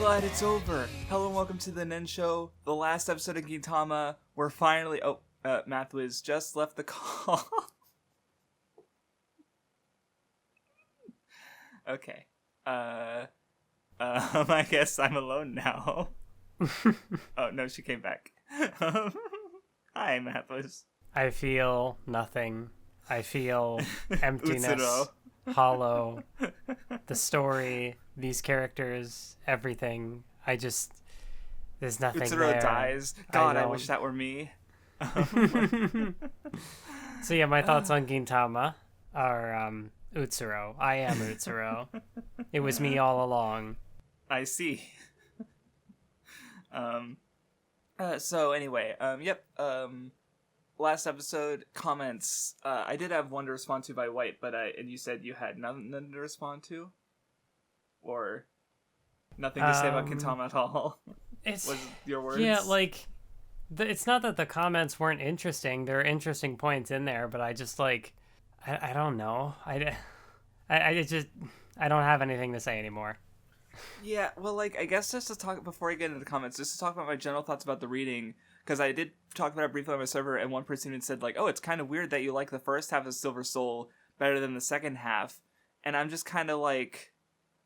glad it's over. Hello and welcome to the Nen Show, the last episode of Gintama. We're finally... Mathwiz just left the call. Okay. I guess I'm alone now. Oh, no, she came back. Hi, Mathwiz. I feel nothing. I feel emptiness, Utsuro. hollow. The story, these characters, everything. There's nothing Utsuro there. dies. God, I wish that were me. So yeah, my thoughts on Gintama are Utsuro. I am Utsuro. It was me all along. I see. So anyway, last episode comments. I did have one to respond to by White, and you said you had none to respond to, or nothing to say about Gintama at all. Was your words? Yeah, like it's not that the comments weren't interesting. There are interesting points in there, but I just I don't know. I don't have anything to say anymore. Yeah, well, I guess just to talk, before I get into the comments, just to talk about my general thoughts about the reading, because I did talk about it briefly on my server, and one person even said, it's kind of weird that you like the first half of Silver Soul better than the second half, and I'm just kind of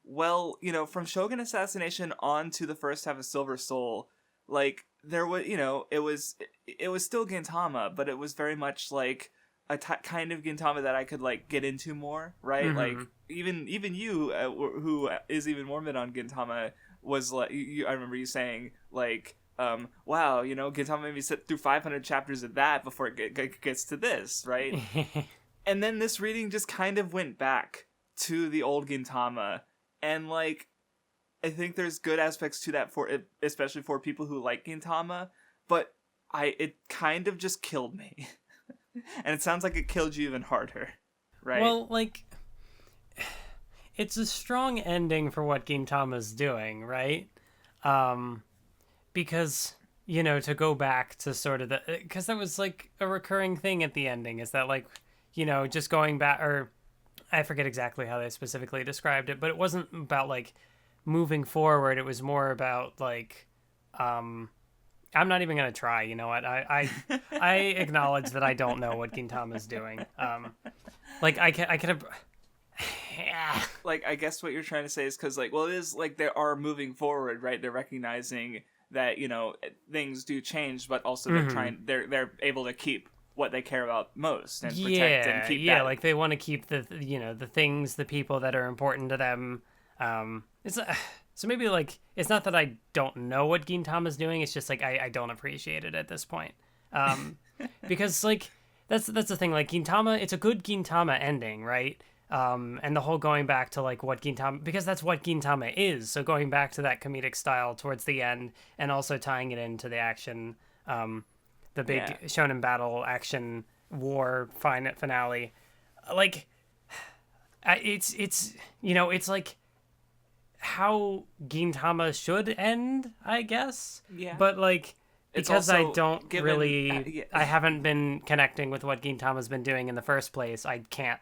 well, from Shogun Assassination on to the first half of Silver Soul, there was, it was still Gintama, but it was very much, kind of Gintama that I could get into more, right? Mm-hmm. Even you, who is even more mid on Gintama, was I remember you saying wow, Gintama made me sit through 500 chapters of that before it gets to this, right? And then this reading just kind of went back to the old Gintama, and I think there's good aspects to that especially for people who like Gintama, but it kind of just killed me. And it sounds like it killed you even harder, right? Well, it's a strong ending for what Gintama's doing, right? Because, to go back to sort of because that was a recurring thing at the ending, is that just going back, or I forget exactly how they specifically described it, but it wasn't about moving forward. It was more about I'm not even going to try, you know what? I acknowledge that I don't know what Gintama's doing. I could have... I guess what you're trying to say is because, it is, they are moving forward, right? They're recognizing that, things do change, but also they're able to keep what they care about most and protect and keep that. They want to keep the things, the people that are important to them. So maybe it's not that I don't know what Gintama's doing. It's just I don't appreciate it at this point. Because that's the thing. Gintama, it's a good Gintama ending, right? And the whole going back to what Gintama, because that's what Gintama is. So going back to that comedic style towards the end, and also tying it into the action, the big shonen battle action war finale, it's how Gintama should end, I guess. Yeah. But because I don't given, I haven't been connecting with what Gintama's been doing in the first place. I can't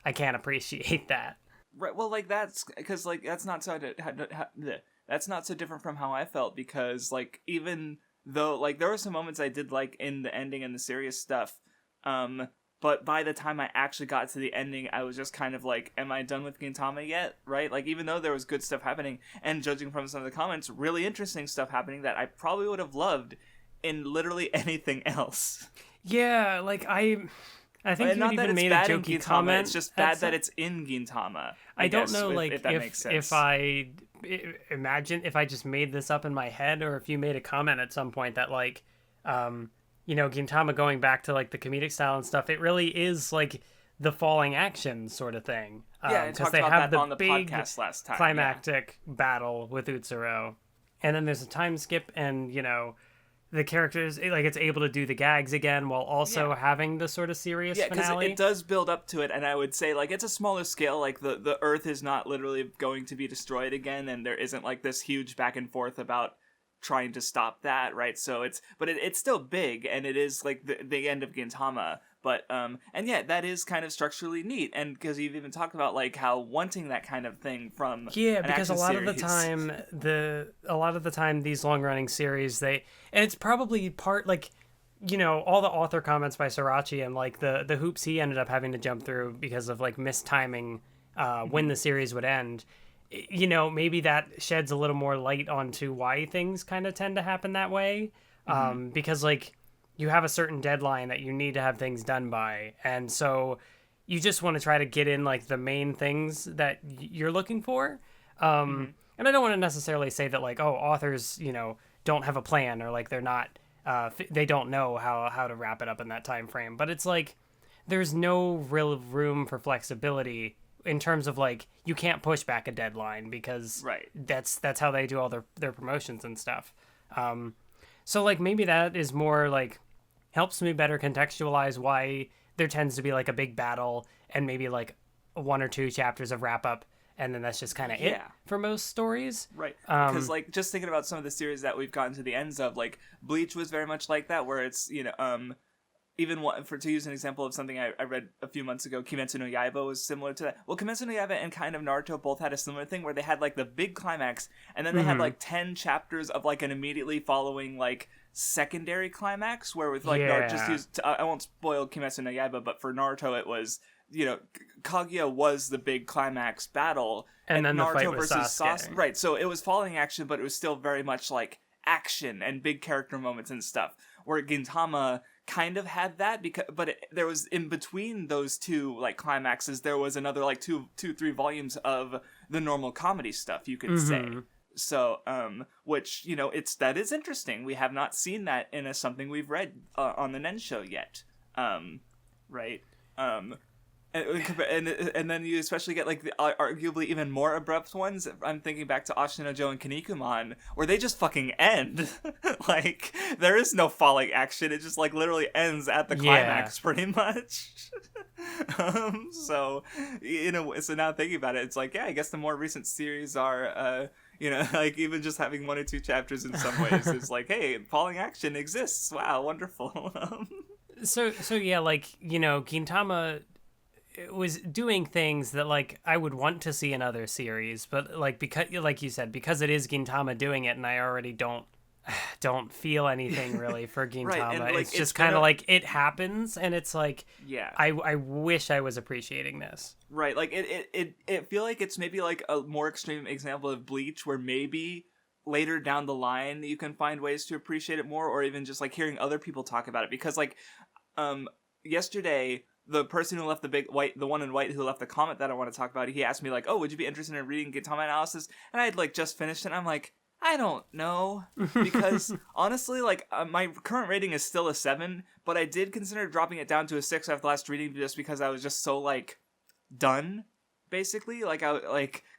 appreciate that. Right. Well, that's because that's not so that's not so different from how I felt, because even though there were some moments I did in the ending and the serious stuff, but by the time I actually got to the ending, I was just kind of am I done with Gintama yet? Right? Even though there was good stuff happening, and judging from some of the comments, really interesting stuff happening that I probably would have loved in literally anything else. Yeah, I think you even made a jokey comment. It's just bad that it's in Gintama. I don't know, if that makes sense. If I imagine if I just made this up in my head, or if you made a comment at some point that Gintama going back to the comedic style and stuff, it really is the falling action sort of thing. Yeah, because they have the on the big podcast last time. Climactic battle with Utsuro, and then there's a time skip, and the characters it's able to do the gags again while also having the sort of serious finale. Yeah, because it does build up to it, and I would say it's a smaller scale. The Earth is not literally going to be destroyed again, and there isn't this huge back and forth about trying to stop that, right? So it's still big, and it is the end of Gintama, But and yeah, that is kind of structurally neat, and because you've even talked about like how wanting that kind of thing from because a lot of the time these long running series and it's probably part like, you know, all the author comments by Sorachi and like the hoops he ended up having to jump through because of like mistiming when the series would end. You know, maybe that sheds a little more light onto why things kind of tend to happen that way, because like you have a certain deadline that you need to have things done by, and so you just want to try to get in like the main things that you're looking for. And I don't want to necessarily say that like, oh, authors, you know, don't have a plan, or like they're not they don't know how to wrap it up in that time frame, but it's like there's no real room for flexibility in terms of like you can't push back a deadline because that's how they do all their promotions and stuff. So like maybe that is more like helps me better contextualize why there tends to be like a big battle and maybe like 1 or 2 chapters of wrap up, and then that's just kind of it for most stories. Right. Because like just thinking about some of the series that we've gotten to the ends of, like Bleach was very much like that, where it's, you know, even to use an example of something I read a few months ago, Kimetsu no Yaiba was similar to that. Well, Kimetsu no Yaiba and kind of Naruto both had a similar thing where they had like the big climax, and then they had like 10 chapters of like an immediately following like secondary climax, where with like I won't spoil Kimetsu no Yaiba, but for Naruto it was, you know, Kaguya was the big climax battle, and then Naruto the fight with Sasuke. Right, so it was following action, but it was still very much like action and big character moments and stuff. Where Gintama kind of had that, there was in between those two like climaxes, there was another like 3 volumes of the normal comedy stuff, you could say. So, which, you know, that is interesting. We have not seen that in something we've read on the Nen Show yet. Right. And then you especially get like the arguably even more abrupt ones. I'm thinking back to Ashinojo and Kinnikuman, where they just fucking end. Like there is no falling action; it just like literally ends at the climax, pretty much. So you know, so now thinking about it, it's like, yeah, I guess the more recent series are, you know, like even just having 1 or 2 chapters in some ways is like, hey, falling action exists. Wow, wonderful. So yeah, like, you know, Gintama was doing things that like I would want to see in other series, but like because like you said, because it is Gintama doing it, and I already don't feel anything really for Gintama. Right, and, like, it's just kind of like it happens, and it's like, yeah, I wish I was appreciating this. Right, like it feel like it's maybe like a more extreme example of Bleach, where maybe later down the line you can find ways to appreciate it more, or even just like hearing other people talk about it, because like yesterday, the person who left the one in white who left the comment that I want to talk about, he asked me like, oh, would you be interested in reading Gintama analysis? And I had like just finished it, and I'm like, I don't know, because honestly, like my current rating is still a 7, but I did consider dropping it down to a 6 after last reading, just because I was just so like done, basically. Like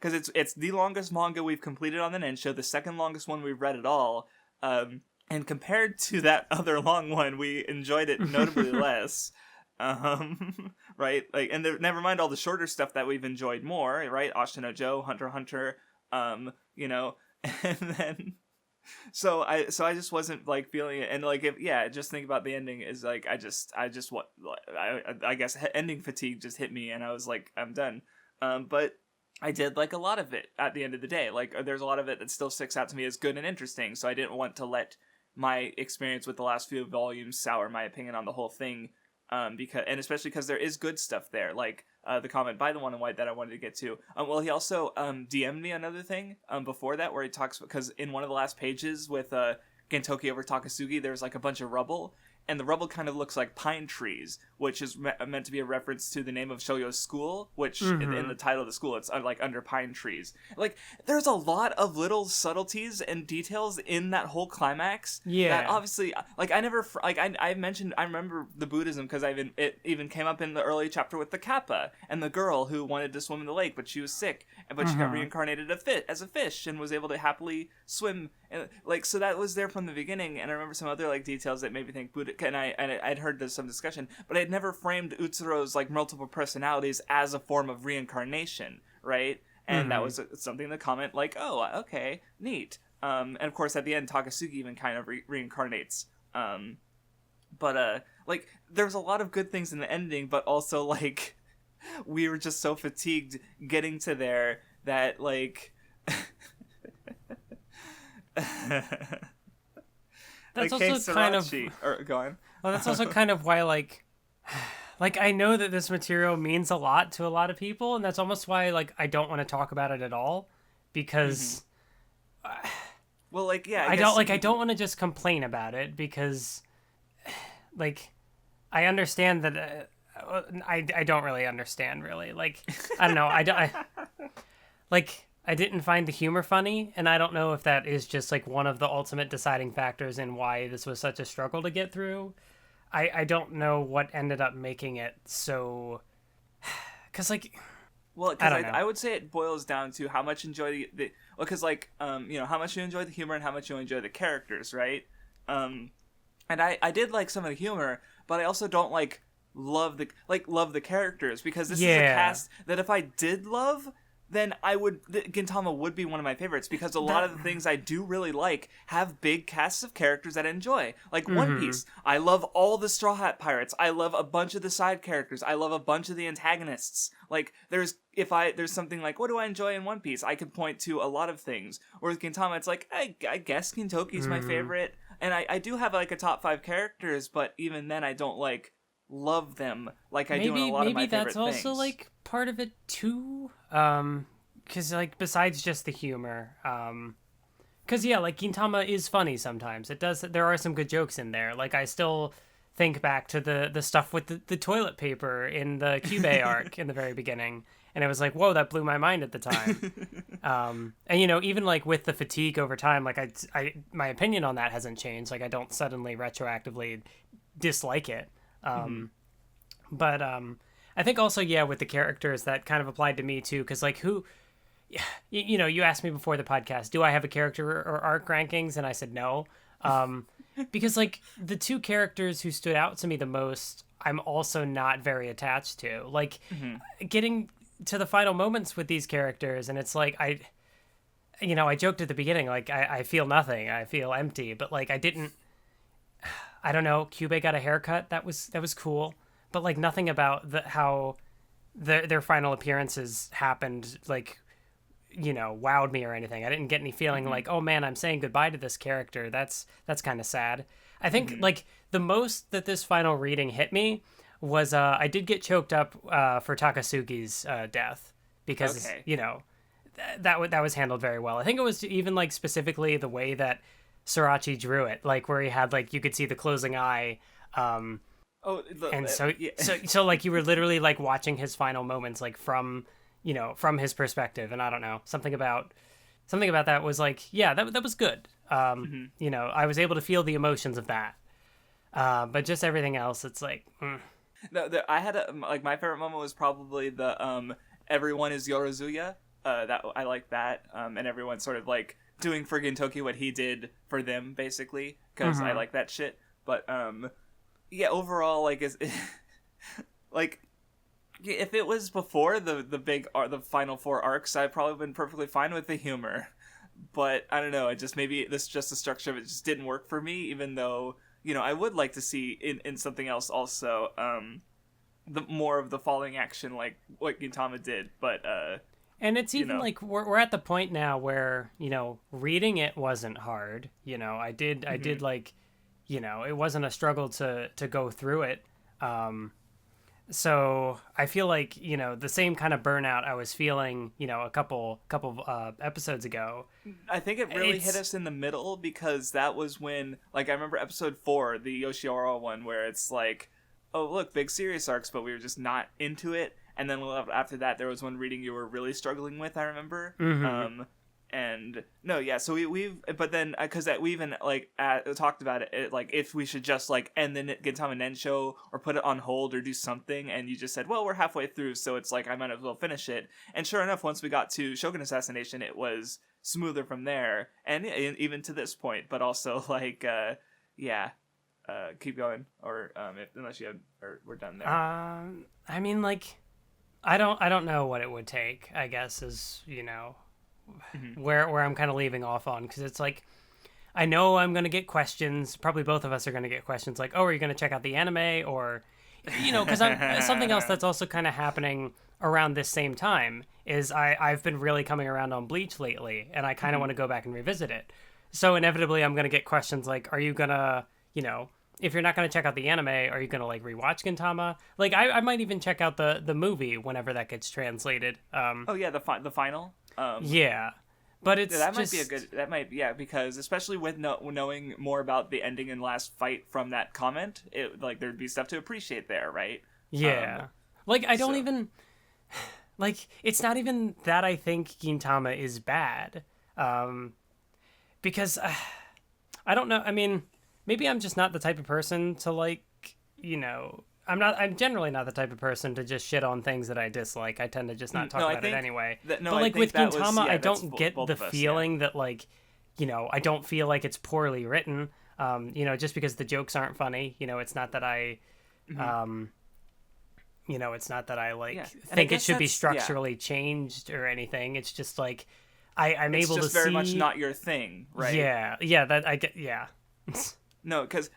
because it's the longest manga we've completed on the Nen Show, the second longest one we've read at all, and compared to that other long one, we enjoyed it notably less. Right, like, and never mind all the shorter stuff that we've enjoyed more, right? Ashinojo, Hunter x Hunter, you know, and then so I just wasn't like feeling it, and like just think about the ending is like I guess ending fatigue just hit me, and I was like, I'm done. But I did like a lot of it at the end of the day. Like there's a lot of it that still sticks out to me as good and interesting, so I didn't want to let my experience with the last few volumes sour my opinion on the whole thing. Especially because there is good stuff there, like the comment by the one in white that I wanted to get to. Well, he also DM'd me another thing before that, where he talks, because in one of the last pages with Gentoki over Takasugi, there's like a bunch of rubble, and the rubble kind of looks like pine trees, which is meant to be a reference to the name of Shoyo's school, which in the title of the school, it's like under pine trees. Like, there's a lot of little subtleties and details in that whole climax. Yeah. That obviously, like, I never, like, I mentioned, I remember the Buddhism, because it even came up in the early chapter with the Kappa, and the girl who wanted to swim in the lake, but she was sick, but she got reincarnated as a fish, and was able to happily swim. And, like, so that was there from the beginning, and I remember some other, like, details that made me think Buddha, and I'd heard there's some discussion, but I'd never framed Utsuro's, like, multiple personalities as a form of reincarnation, right? And that was something to comment, like, oh, okay, neat. And of course, at the end, Takasugi even kind of reincarnates. But like there's a lot of good things in the ending, but also like we were just so fatigued getting to there that like That's like, also kind of or go on. well, that's also kind of why like I know that this material means a lot to a lot of people, and that's almost why like I don't want to talk about it at all, because well, like yeah, I don't want to just complain about it, because like I understand that I don't really understand really, like I don't know, I didn't find the humor funny, and I don't know if that is just like one of the ultimate deciding factors in why this was such a struggle to get through. I don't know what ended up making it so, because like, well, because I would say it boils down to how much you enjoy the well, because like you know, how much you enjoy the humor and how much you enjoy the characters, right? And I did like some of the humor, but I also don't love the characters, because this is a cast that if I did love, then Gintama would be one of my favorites, because a lot of the things I do really like have big casts of characters that I enjoy. Like One Piece, I love all the Straw Hat Pirates. I love a bunch of the side characters. I love a bunch of the antagonists. Like there's something like, what do I enjoy in One Piece? I could point to a lot of things. Whereas Gintama, it's like, I guess Gintoki's my favorite. And I do have like a top 5 characters, but even then I don't like love them like I do in a lot of my favorite things. Maybe that's also like part of it too, because like besides just the humor, because yeah, like Gintama is funny sometimes. There are some good jokes in there. Like I still think back to the stuff with the toilet paper in the Kyubey arc in the very beginning, and it was like, whoa, that blew my mind at the time. And you know, even like with the fatigue over time, like I my opinion on that hasn't changed. Like I don't suddenly retroactively dislike it. But I think also, yeah, with the characters, that kind of applied to me too, because like you know, you asked me before the podcast, do I have a character or arc rankings, and I said no, because like the 2 characters who stood out to me the most, I'm also not very attached to. Like getting to the final moments with these characters, and it's like I joked at the beginning, like I feel nothing, I feel empty, but like I don't know, Kyubey got a haircut, that was cool, but like nothing about how their final appearances happened, like, you know, wowed me or anything. I didn't get any feeling like, oh man, I'm saying goodbye to this character. That's kind of sad. I think like the most that this final reading hit me was I did get choked up for Takasugi's death, because you know, that was handled very well. I think it was even like specifically the way that Sorachi drew it, like where he had like, you could see the closing eye, so like you were literally like watching his final moments, like from his perspective, and I don't know, something about that was like, yeah, that was good. You know, I was able to feel the emotions of that, but just everything else, it's like No, I had like my favorite moment was probably the everyone is Yorozuya. That I like that, and everyone sort of like doing for Gintoki what he did for them, basically, because I like that shit. But yeah, overall, like is like if it was before the final 4 arcs, I'd probably been perfectly fine with the humor. But I don't know, it just maybe the structure of it just didn't work for me, even though, you know, I would like to see in something else also the more of the falling action like what Gintama did, but and it's even like we're at the point now where, you know, reading it wasn't hard. You know, I did like, you know, it wasn't a struggle to go through it. So I feel like, you know, the same kind of burnout I was feeling, you know, a couple episodes ago. I think it really hit us in the middle, because that was when, like, I remember episode 4, the Yoshiora one, where it's like, oh look, big serious arcs, but we were just not into it. And then after that, there was one reading you were really struggling with, I remember. And no, yeah, so but then because we even like talked about it, like if we should just like end the Gintama Nen Show or put it on hold or do something, and you just said, well, we're halfway through, so it's like I might as well finish it. And sure enough, once we got to Shogun Assassination, it was smoother from there, and even to this point. But also like keep going, or unless you have, or we're done there. I mean, like, I don't know what it would take, I guess, is, you know, where I'm kind of leaving off on, because it's like I know I'm going to get questions. Probably both of us are going to get questions like, oh, are you going to check out the anime? Or, because something else that's also kind of happening around this same time is I've been really coming around on Bleach lately, and I kind of want to go back and revisit it. So inevitably I'm going to get questions like, are you going to, if you're not going to check out the anime, are you going to like rewatch Gintama? Like I might even check out the movie whenever that gets translated. Oh yeah, the final. Yeah, but it's that might be a good. That might because especially with knowing more about the ending and last fight from that comment, there'd be stuff to appreciate there, right? Yeah, I don't even it's not even that I think Gintama is bad, because I don't know. I mean, maybe I'm just not the type of person to I'm generally not the type of person to just shit on things that I dislike. I tend to just not talk about it anyway. But with Gintama, I don't get the feeling that I don't feel like it's poorly written. Just because the jokes aren't funny. It's not that I, it's not that I think it should be structurally changed or anything. It's just I'm able to see. It's just very much not your thing, right? Yeah. That I get. Yeah. No, because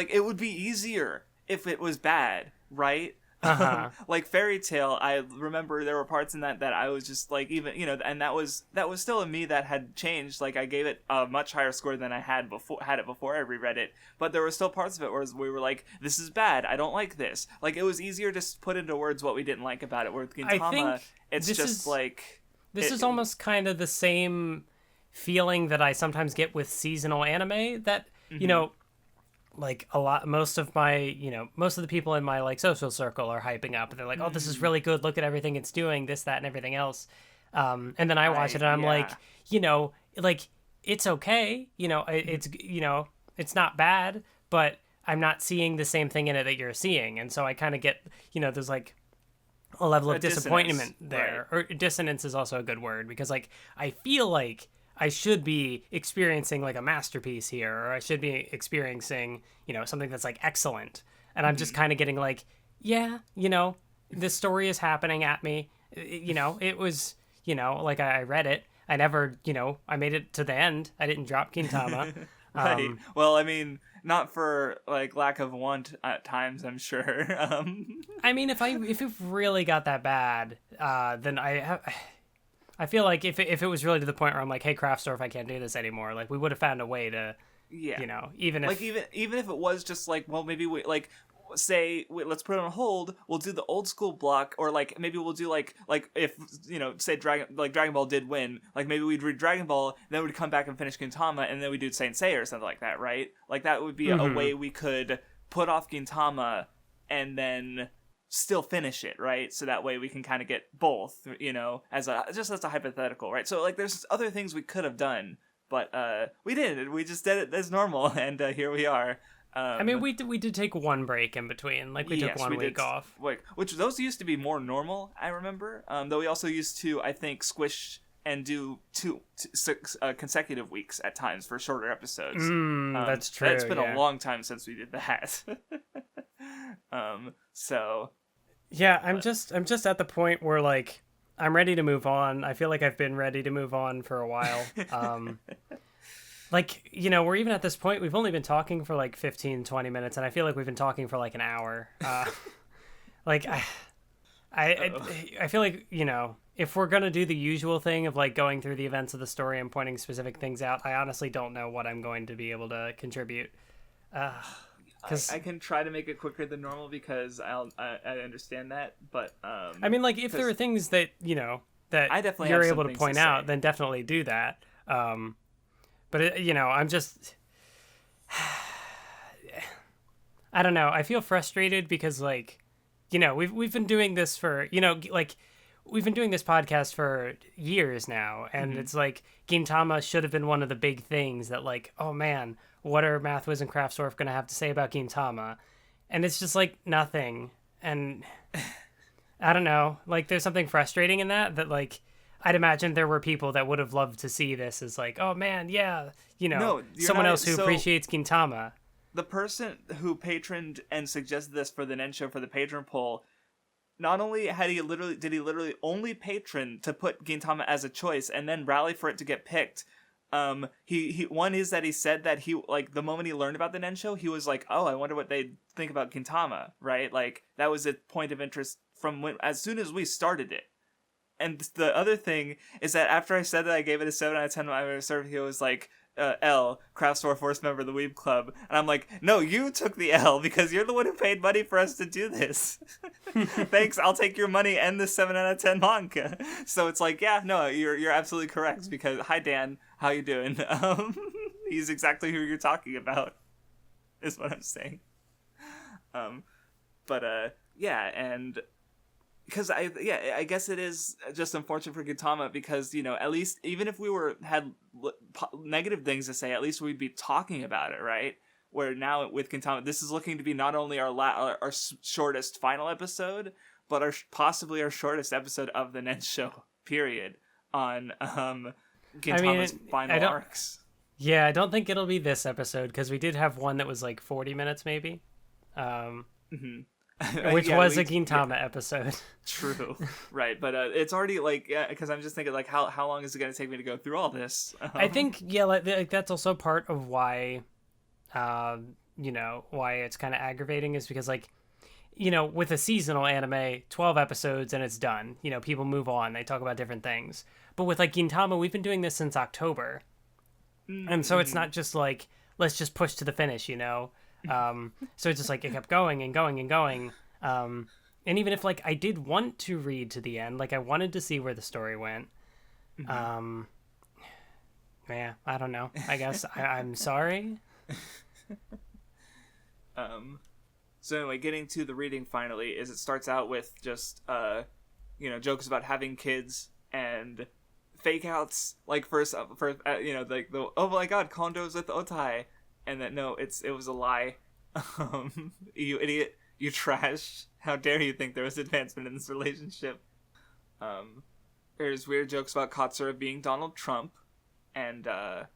it would be easier if it was bad, right? Like Fairy Tail, I remember there were parts in that I was just and that was still a me that had changed. I gave it a much higher score than I had it before I reread it, but there were still parts of it where we were like, this is bad, I don't like this. It was easier to put into words what we didn't like about it, where with Gintama it's just this is almost kind of the same feeling that I sometimes get with seasonal anime that most of the people in my social circle are hyping up. They're like, oh, this is really good. Look at everything it's doing, this, that, and everything else. And then I watch it and I'm it's okay. It's not bad, but I'm not seeing the same thing in it that you're seeing. And so I kind of get, there's a level of disappointment there. Right. Or dissonance is also a good word, because I feel like I should be experiencing a masterpiece here, or I should be experiencing, something that's excellent. And I'm just kind of getting this story is happening at me. It was, I read it. I never, I made it to the end. I didn't drop Gintama. Right. Well, I mean, not for lack of want at times, I'm sure. I mean, if it really got that bad, then I feel like if it was really to the point where I'm like, hey, Craftsdwarf, I can't do this anymore, we would have found a way to, even if... even if it was just well, maybe we, let's put it on hold, we'll do the old school block, or maybe we'll do if, say Dragon Ball did win, maybe we'd read Dragon Ball, then we'd come back and finish Gintama, and then we'd do Saint Seiya or something like that, right? That would be a way we could put off Gintama and then still finish it, right? So that way we can kind of get both, as a hypothetical, right? So there's other things we could have done, but we didn't. We just did it as normal, and here we are. I mean, we did take one break in between. We took 1 week off. Which those used to be more normal, I remember. Though we also used to, I think, squish and do six consecutive weeks at times for shorter episodes. That's true. It's been a long time since we did that. So yeah, I'm just at the point where I'm ready to move on. I feel like I've been ready to move on for a while. We're even at this point, we've only been talking for 15, 20 minutes, and I feel like we've been talking for an hour. I feel like, if we're going to do the usual thing of going through the events of the story and pointing specific things out, I honestly don't know what I'm going to be able to contribute. I can try to make it quicker than normal because I understand that, but I mean, if there are things that that I definitely you're able to point out, then definitely do that. But I'm just I don't know. I feel frustrated because we've been doing this for we've been doing this podcast for years now, and it's Gintama should have been one of the big things that oh man, what are Mathwiz and Craftsdwarf going to have to say about Gintama? And it's just nothing. And I don't know, there's something frustrating in that I'd imagine there were people that would have loved to see this as oh man, yeah, someone else who appreciates Gintama. The person who patroned and suggested this for the Nen Show for the patron poll, not only did he literally only patron to put Gintama as a choice and then rally for it to get picked, he one is that he said that he, like, the moment he learned about the Nen Show, he was like, oh, I wonder what they think about Gintama, right? Like, that was a point of interest from as soon as we started it. And the other thing is that after I said that I gave it a 7 out of 10 when I was serving, he was like, L, Craftsdwarf, first member of the Weeb Club. And I'm like, no, you took the L because you're the one who paid money for us to do this. Thanks, I'll take your money and the 7 out of 10 manga. So it's like, yeah, no, you're absolutely correct because, hi Dan, how you doing? He's exactly who you're talking about, is what I'm saying. Yeah, and because I guess it is just unfortunate for Gintama because, you know, at least even if we had negative things to say, at least we'd be talking about it, right? Where now with Gintama, this is looking to be not only our shortest final episode, but possibly our shortest episode of the Nen Show period on Gintama's final arcs. Yeah, I don't think it'll be this episode because we did have one that was like 40 minutes maybe. Which was a Gintama episode. True. Right. But it's already like, because I'm just thinking like, how long is it going to take me to go through all this? I think, yeah, like that's also part of why, you know, why it's kind of aggravating is because, like, you know, with a seasonal anime, 12 episodes and it's done. You know, people move on. They talk about different things. But with like Gintama, we've been doing this since October. Mm-hmm. And so it's not just like, let's just push to the finish, you know? So it's just like it kept going and going and going. And even if like I did want to read to the end, like I wanted to see where the story went. Yeah, I don't know. I guess I'm sorry. So anyway, getting to the reading finally is it starts out with just you know, jokes about having kids and fake outs, like first you know, like the, oh my god, Kondo's with Otai. And that, no, it was a lie. You idiot. You trash. How dare you think there was advancement in this relationship? There's weird jokes about Katsura being Donald Trump. And I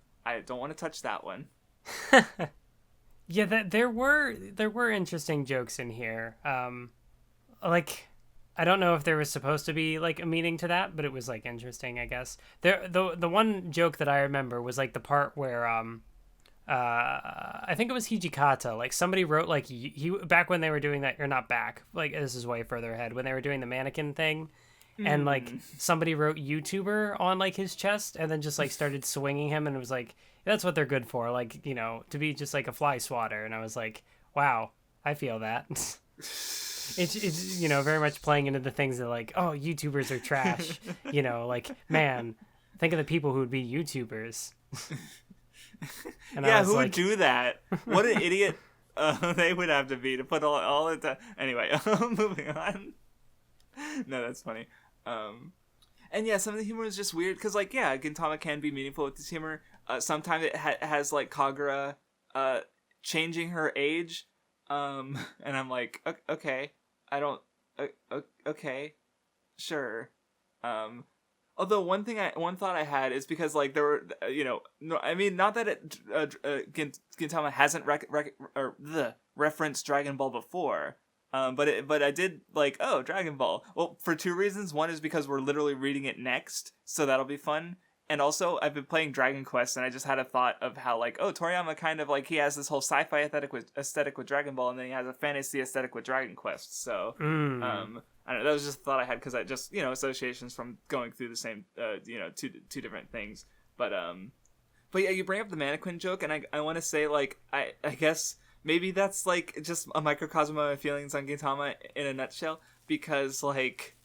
don't want to touch that one. Yeah, there were interesting jokes in here. Like, I don't know if there was supposed to be like a meaning to that, but it was like interesting, I guess. The one joke that I remember was like the part where I think it was Hijikata. Like somebody wrote like he back when they were doing that, or not back. Like this is way further ahead when they were doing the mannequin thing, and like somebody wrote YouTuber on like his chest, and then just like started swinging him, and it was like that's what they're good for, like, you know, to be just like a fly swatter. And I was like, wow, I feel that. It's you know, very much playing into the things that like, oh, YouTubers are trash. You know, like, man, think of the people who would be YouTubers. And yeah, who would do that? What an idiot they would have to be to put all the time. Anyway, moving on. No, that's funny. And yeah, some of the humor is just weird because, like, yeah, Gintama can be meaningful with this humor. Sometimes it has like Kagura changing her age, and I'm like, okay, I don't, okay, sure. Although one thought I had is because like there were, you know, no, I mean, not that Gintama hasn't referenced Dragon Ball before, but I did like, oh, Dragon Ball. Well, for two reasons. One is because we're literally reading it next, so that'll be fun. And also, I've been playing Dragon Quest, and I just had a thought of how, like, oh, Toriyama kind of, like, he has this whole sci-fi aesthetic with Dragon Ball, and then he has a fantasy aesthetic with Dragon Quest. So, I don't know, that was just a thought I had, because I just, you know, associations from going through the same, you know, two different things. But yeah, you bring up the mannequin joke, and I want to say, like, I guess maybe that's, like, just a microcosm of my feelings on Gintama in a nutshell, because, like,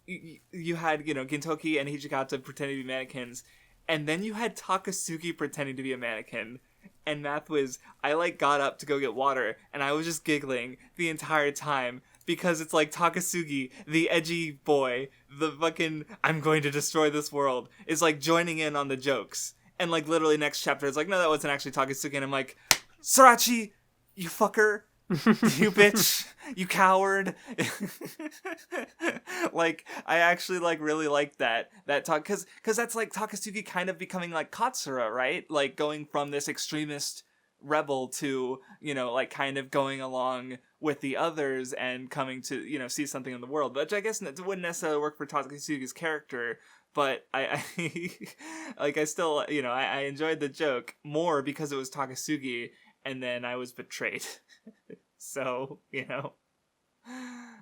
you had, you know, Gintoki and Hijikata pretending to be mannequins, and then you had Takasugi pretending to be a mannequin. And Mathwiz, I like got up to go get water, and I was just giggling the entire time because it's like Takasugi, the edgy boy, the fucking I'm going to destroy this world, is like joining in on the jokes. And like literally next chapter, it's like, no, that wasn't actually Takasugi, and I'm like, Sorachi, you fucker. You bitch, you coward. Like, I actually like really like that talk, because that's like Takasugi kind of becoming like Katsura, right? Like going from this extremist rebel to, you know, like kind of going along with the others and coming to, you know, see something in the world, which I guess wouldn't necessarily work for Takasugi's character. But I like, I still, you know, I enjoyed the joke more because it was Takasugi, and then I was betrayed. So, you know,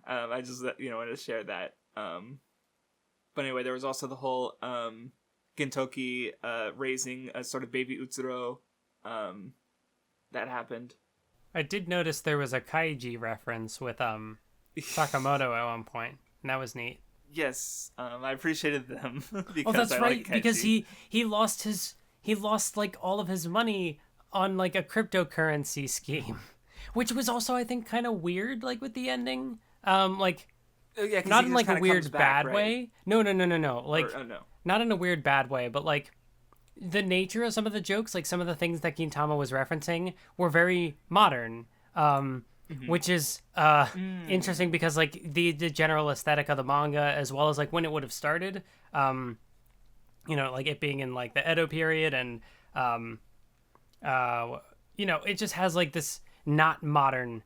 I just, you know, wanted to share that. But anyway, there was also the whole Gintoki raising a sort of baby Utsuro that happened. I did notice there was a Kaiji reference with Sakamoto at one point, and that was neat. Yes, I appreciated them because that's I right. like Because he lost like all of his money on like a cryptocurrency scheme, which was also, I think, kind of weird. Like with the ending, like yeah, not in like a weird bad right? way. No. Like no. not in a weird bad way, but like the nature of some of the jokes, like some of the things that Gintama was referencing, were very modern. Which is interesting because like the general aesthetic of the manga, as well as like when it would have started, you know, like it being in like the Edo period, and you know, it just has like this not modern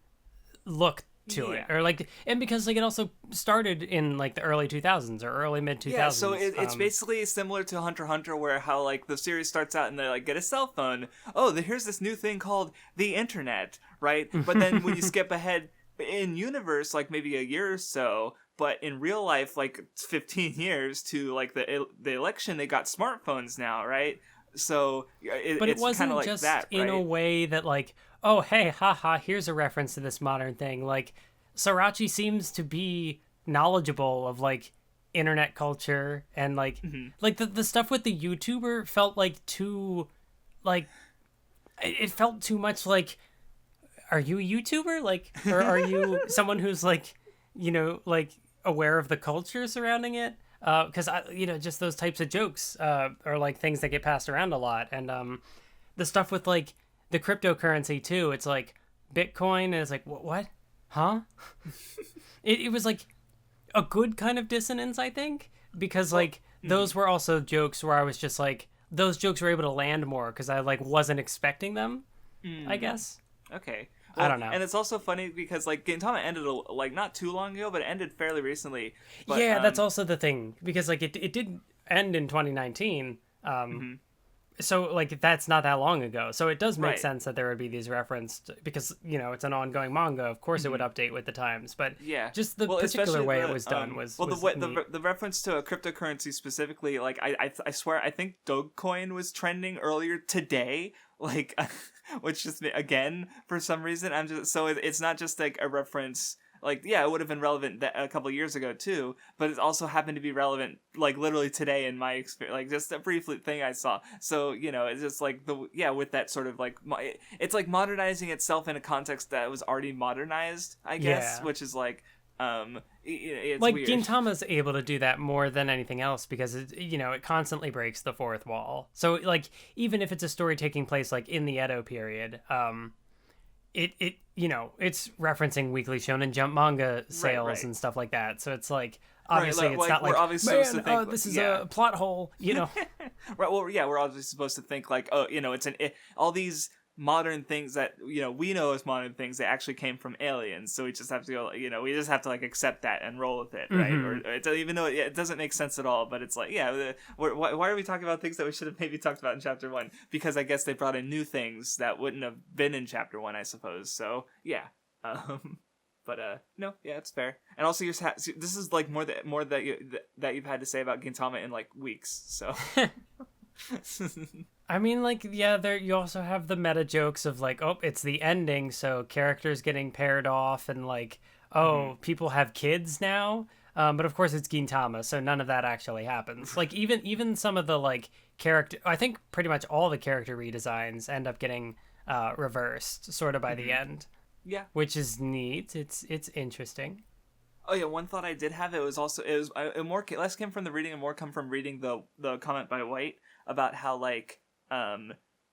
look to it, or like, and because like it also started in like the early 2000s or early mid 2000s. Yeah, so it's basically similar to Hunter x Hunter, where how like the series starts out and they like get a cell phone. Oh, here's this new thing called the internet, right? But then when you skip ahead in universe, like maybe a year or so, but in real life, like 15 years to like the election, they got smartphones now, right? So but it it's wasn't kind of like just that, right? in a way that like, oh hey, haha, here's a reference to this modern thing. Like Sorachi seems to be knowledgeable of like internet culture, and like like the stuff with the YouTuber felt like too, like it felt too much like, are you a YouTuber, like, or are you someone who's like, you know, like aware of the culture surrounding it? Because you know, just those types of jokes are like things that get passed around a lot, and the stuff with like the cryptocurrency too. It's like Bitcoin, and it's like what? Huh? it was like a good kind of dissonance, I think, because like those were also jokes where I was just like, those jokes were able to land more because I like wasn't expecting them. I guess. Okay. Well, I don't know. And it's also funny because like Gintama ended like not too long ago, but it ended fairly recently. But, yeah, that's also the thing, because like it did end in 2019. So like that's not that long ago. So it does make sense that there would be these referenced, because you know it's an ongoing manga. Of course, it would update with the times, but yeah, just the particular way it was done was the reference to a cryptocurrency specifically. Like I swear I think Dogecoin was trending earlier today. Like, which just again for some reason I'm just so it's not just like a reference. Like, yeah, it would have been relevant a couple of years ago too, but it also happened to be relevant like literally today in my experience. Like just a brief thing I saw. So you know, it's just like with that sort of like it's like modernizing itself in a context that was already modernized, I guess, which is like it's like weird. Gintama's able to do that more than anything else because it, you know, it constantly breaks the fourth wall. So like even if it's a story taking place like in the Edo period, it you know, it's referencing Weekly Shonen Jump manga sales and stuff like that. So it's like obviously it's not like, man, this is a plot hole, you know. Right. Well, yeah, we're obviously supposed to think like, oh, you know, all these modern things that, you know, we know as modern things, they actually came from aliens. So we just have to go, you know, we just have to like accept that and roll with it, right? Or it, even though it doesn't make sense at all, but it's like, yeah, why are we talking about things that we should have maybe talked about in chapter 1? Because I guess they brought in new things that wouldn't have been in chapter 1, I suppose. So yeah. But no, yeah, it's fair. And also, this is like more that you've had to say about Gintama in like weeks. So. I mean, like, yeah, there you also have the meta jokes of like, oh, it's the ending, so characters getting paired off, and like, oh, people have kids now. But of course, it's Gintama, so none of that actually happens. Like, even some of the like character, I think pretty much all the character redesigns end up getting reversed, sort of by the end. Yeah, which is neat. It's interesting. Oh yeah, one thought I did have, it was less came from the reading and more come from reading the comment by White about how like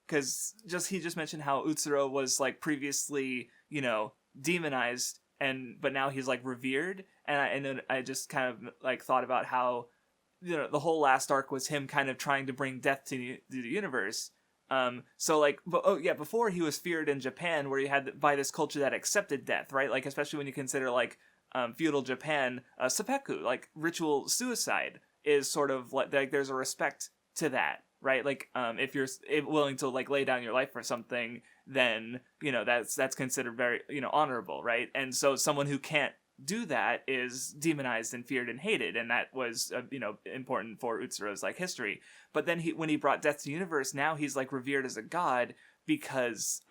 because he just mentioned how Utsuro was like previously, you know, demonized, but now he's like revered, and then I just kind of like thought about how, you know, the whole last arc was him kind of trying to bring death to the universe, So like, before he was feared in Japan, where you had by this culture that accepted death, right? Like, especially when you consider like feudal Japan, seppuku, like ritual suicide, is sort of like there's a respect to that, right? Like, if you're willing to like lay down your life for something, then that's considered very honorable, right? And so someone who can't do that is demonized and feared and hated, and that was important for Utsuro's like history. But then when he brought death to the universe, now he's like revered as a god because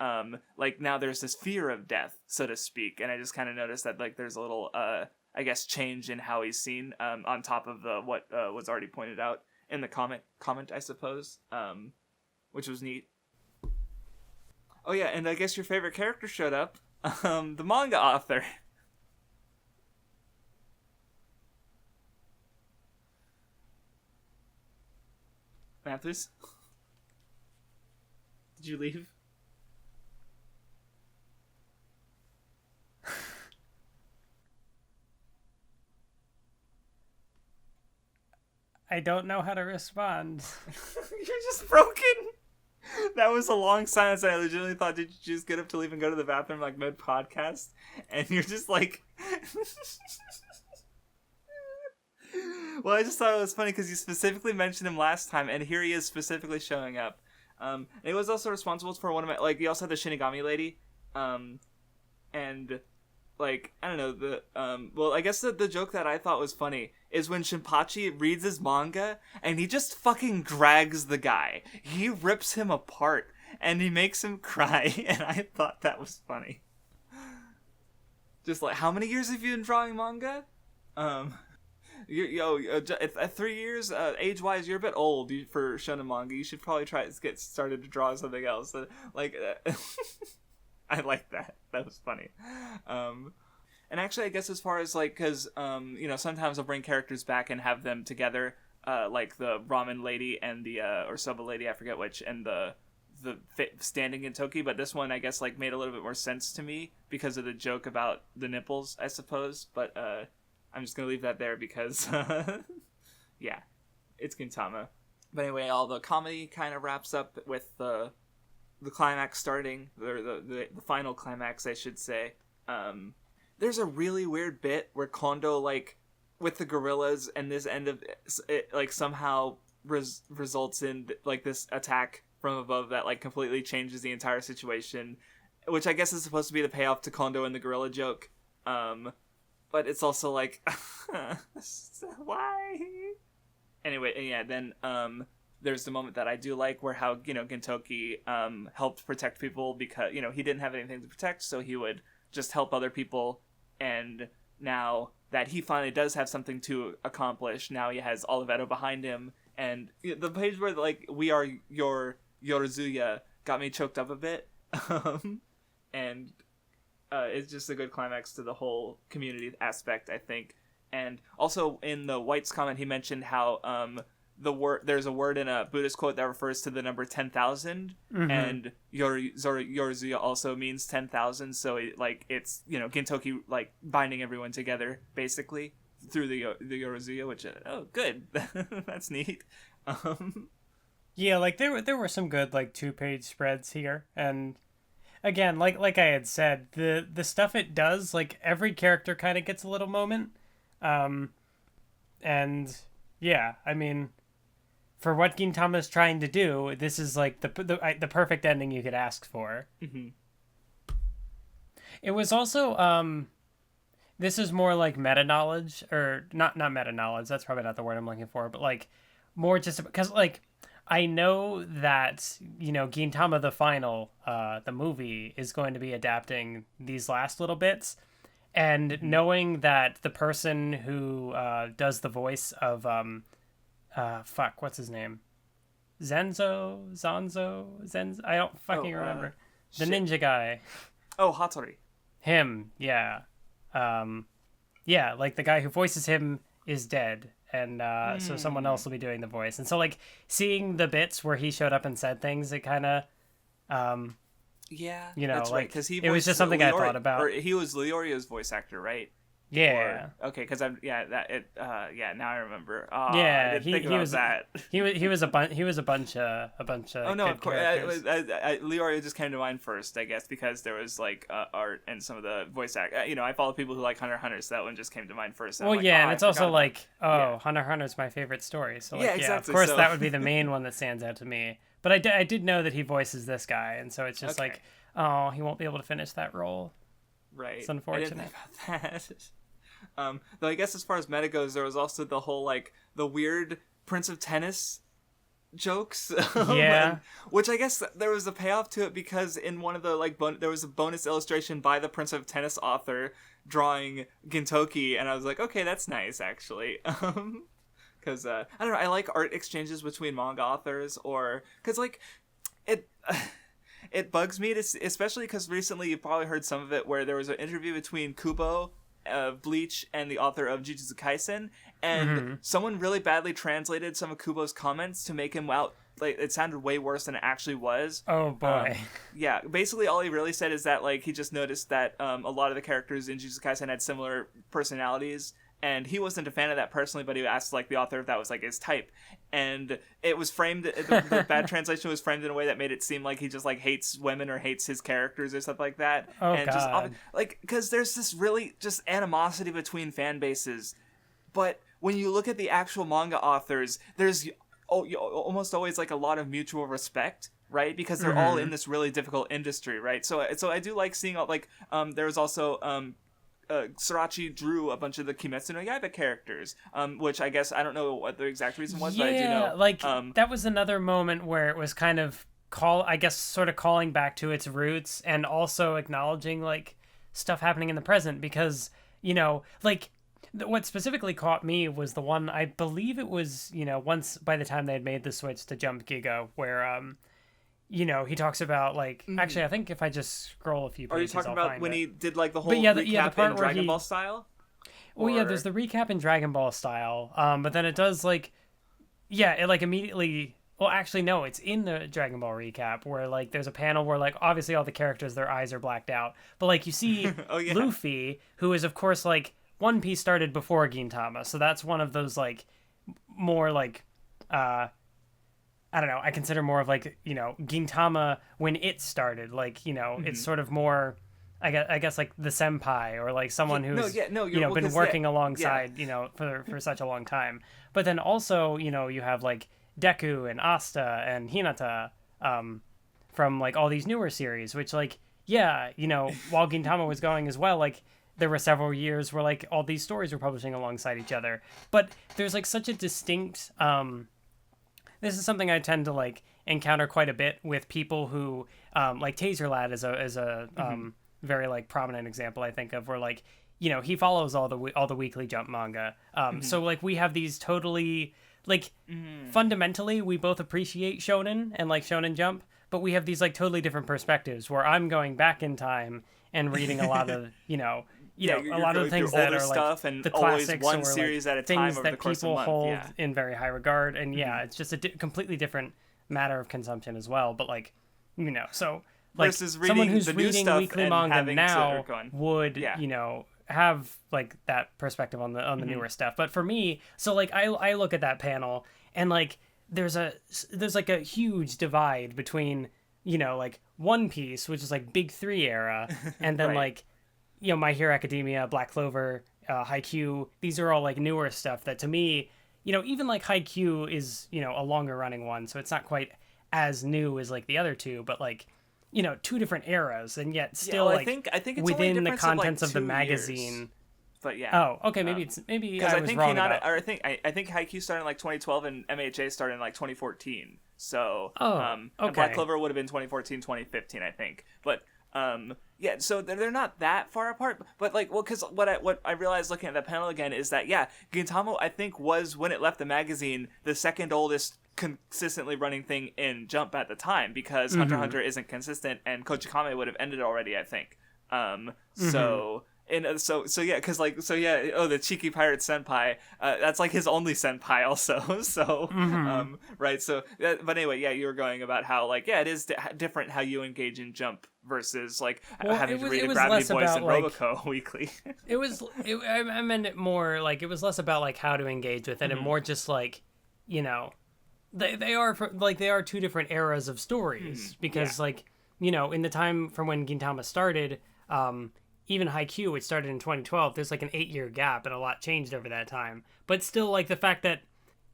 like now there's this fear of death, so to speak. And I just kind of noticed that like there's a little I guess change in how he's seen, on top of what was already pointed out in the comment I suppose, which was neat. Oh yeah, and I guess your favorite character showed up, the manga author. Mathwiz? Did you leave? I don't know how to respond. You're just broken. That was a long silence. I legitimately thought, did you just get up to leave and go to the bathroom like mid podcast? And you're just like... Well, I just thought it was funny because you specifically mentioned him last time, and here he is specifically showing up. And he was also responsible for one of my... Like, he also had the Shinigami lady. And... Like, I don't know, well, I guess the joke that I thought was funny is when Shinpachi reads his manga, and he just fucking drags the guy. He rips him apart, and he makes him cry, and I thought that was funny. Just like, how many years have you been drawing manga? At 3 years, age-wise, you're a bit old for Shounen manga. You should probably try to get started to draw something else. I like that. That was funny. And actually, I guess as far as, like, because, sometimes I'll bring characters back and have them together, like the ramen lady and the, or soba lady, I forget which, and the standing in Toki, but this one, I guess, like, made a little bit more sense to me because of the joke about the nipples, I suppose, but, I'm just gonna leave that there because, yeah, it's Gintama. But anyway, all the comedy kind of wraps up with the climax starting, or the final climax, I should say. There's a really weird bit where Kondo, like, with the gorillas, and this end of it, like, somehow results in, like, this attack from above that, like, completely changes the entire situation, which I guess is supposed to be the payoff to Kondo and the gorilla joke. But it's also like, why? Anyway, yeah, then, there's the moment that I do like where how, Gintoki helped protect people because, he didn't have anything to protect, so he would just help other people. And now that he finally does have something to accomplish, now he has Oliveto behind him. And the page where, like, we are your Yorozuya got me choked up a bit. And it's just a good climax to the whole community aspect, I think. And also in the White's comment, he mentioned how there's a word in a Buddhist quote that refers to the number 10,000, and Yorozuya also means 10,000, so it's Gintoki like binding everyone together basically through the Yorozuya, which good. That's neat. Yeah, like there were some good like 2-page spreads here, and again, like I had said, the stuff it does, like every character kind of gets a little moment, and yeah, I mean, for what Gintama is trying to do, this is like the perfect ending you could ask for. Mm-hmm. It was also this is more like meta knowledge, or not meta knowledge. That's probably not the word I'm looking for, but like more just because like I know that Gintama the final, the movie, is going to be adapting these last little bits, and knowing that the person who does the voice of what's his name? Zanzo? I don't fucking remember. The ninja guy. Oh, Hattori. Him, yeah. Yeah, like the guy who voices him is dead, and so someone else will be doing the voice. And so, like, seeing the bits where he showed up and said things, it kind of, yeah, that's like, right, because it was just something I thought about. Or he was Leorio's voice actor, right? Yeah. Okay, because now I remember. Oh, Yeah, I didn't think about was that. he was a bunch of Oh no, good of course. characters. Leroy just came to mind first, I guess, because there was like art and some of the voice act. I follow people who like Hunter x Hunter, so that one just came to mind first. Well, yeah, and it's also like, Hunter x Hunter's my favorite story, so like, exactly. of course so... that would be the main one that stands out to me. But I did know that he voices this guy, and so it's just like, oh, he won't be able to finish that role. Right. It's unfortunate. I didn't think about that. Though I guess as far as meta goes, there was also the whole like the weird Prince of Tennis jokes. Yeah. Which I guess there was a payoff to it because in one of the like there was a bonus illustration by the Prince of Tennis author drawing Gintoki, and I was like, okay, that's nice actually. Because I don't know, I like art exchanges between manga authors, or because like it. It bugs me, especially because recently you probably heard some of it, where there was an interview between Kubo of Bleach and the author of Jujutsu Kaisen, and someone really badly translated some of Kubo's comments to make him out like it sounded way worse than it actually was. Oh boy. Yeah, basically all he really said is that like he just noticed that a lot of the characters in Jujutsu Kaisen had similar personalities. And he wasn't a fan of that personally, but he asked like the author if that was like his type, and it was framed. The bad translation was framed in a way that made it seem like he just like hates women or hates his characters or stuff like that. Oh and God! Just like because there's this really just animosity between fan bases, but when you look at the actual manga authors, there's almost always like a lot of mutual respect. Right, because they're all in this really difficult industry, right? So I do like seeing like there was also Sorachi drew a bunch of the Kimetsu no Yaiba characters, which I guess I don't know what the exact reason was, but I do know. Like that was another moment where it was kind of sort of calling back to its roots and also acknowledging like stuff happening in the present, because like what specifically caught me was the one, I believe it was once by the time they had made the switch to Jump Giga, where he talks about like actually I think if I just scroll a few pages, are you talking about when he did like the whole the recap part in Dragon Ball style? Well, yeah, there's the recap in Dragon Ball style, but then it does like it like immediately, well actually no, it's in the Dragon Ball recap where like there's a panel where like obviously all the characters, their eyes are blacked out, but like you see Luffy, who is of course like One Piece started before Gintama, so that's one of those like more like I don't know, I consider more of like, Gintama when it started, like, it's sort of more, I guess like the senpai or like someone who's, been working alongside, for such a long time. But then also, you have like Deku and Asta and Hinata from like all these newer series, which like, while Gintama was going as well, like there were several years where like all these stories were publishing alongside each other. But there's like such a distinct, this is something I tend to like encounter quite a bit with people who like Taser Lad is a very like prominent example I think of, where like he follows all the weekly Jump manga, so like we have these totally like fundamentally we both appreciate shonen and like Shonen Jump, but we have these like totally different perspectives where I'm going back in time and reading a lot of a lot of the things that are like and the classics one or series like at a time things over that the course of a people month. hold in very high regard, and it's just a completely different matter of consumption as well. But like so like versus someone who's the new reading stuff weekly and manga now would yeah. Have like that perspective on the newer stuff. But for me, so like I look at that panel and like there's like a huge divide between like One Piece, which is like Big Three era, and then like My Hero Academia, Black Clover, Haikyuu. These are all like newer stuff that to me, even like Haikyuu is a longer running one, so it's not quite as new as like the other two, but like two different eras, and yet still I think it's within only the contents of, like, of the magazine. Years. But Oh, okay. Maybe I was wrong about. I think Haikyuu started in like 2012 and MHA started in like 2014. So okay. And Black Clover would have been 2014, 2015, I think. But so they're not that far apart. But like, well, because what I realized looking at that panel again is that Gintama I think was, when it left the magazine, the second oldest consistently running thing in Jump at the time, because Hunter x Hunter isn't consistent and Kochikame would have ended already, I think. So And so yeah, because like the cheeky pirate senpai, that's like his only senpai also. So right, so but anyway, yeah, you were going about how like it is different how you engage in Jump versus like having to read Gravity Boys and Roboco weekly. I meant it more like it was less about like how to engage with it and more just like, you know, they are two different eras of stories because like, you know, in the time from when Gintama started, even Haikyuu, which started in 2012, there's like an 8-year gap and a lot changed over that time. But still, like the fact that,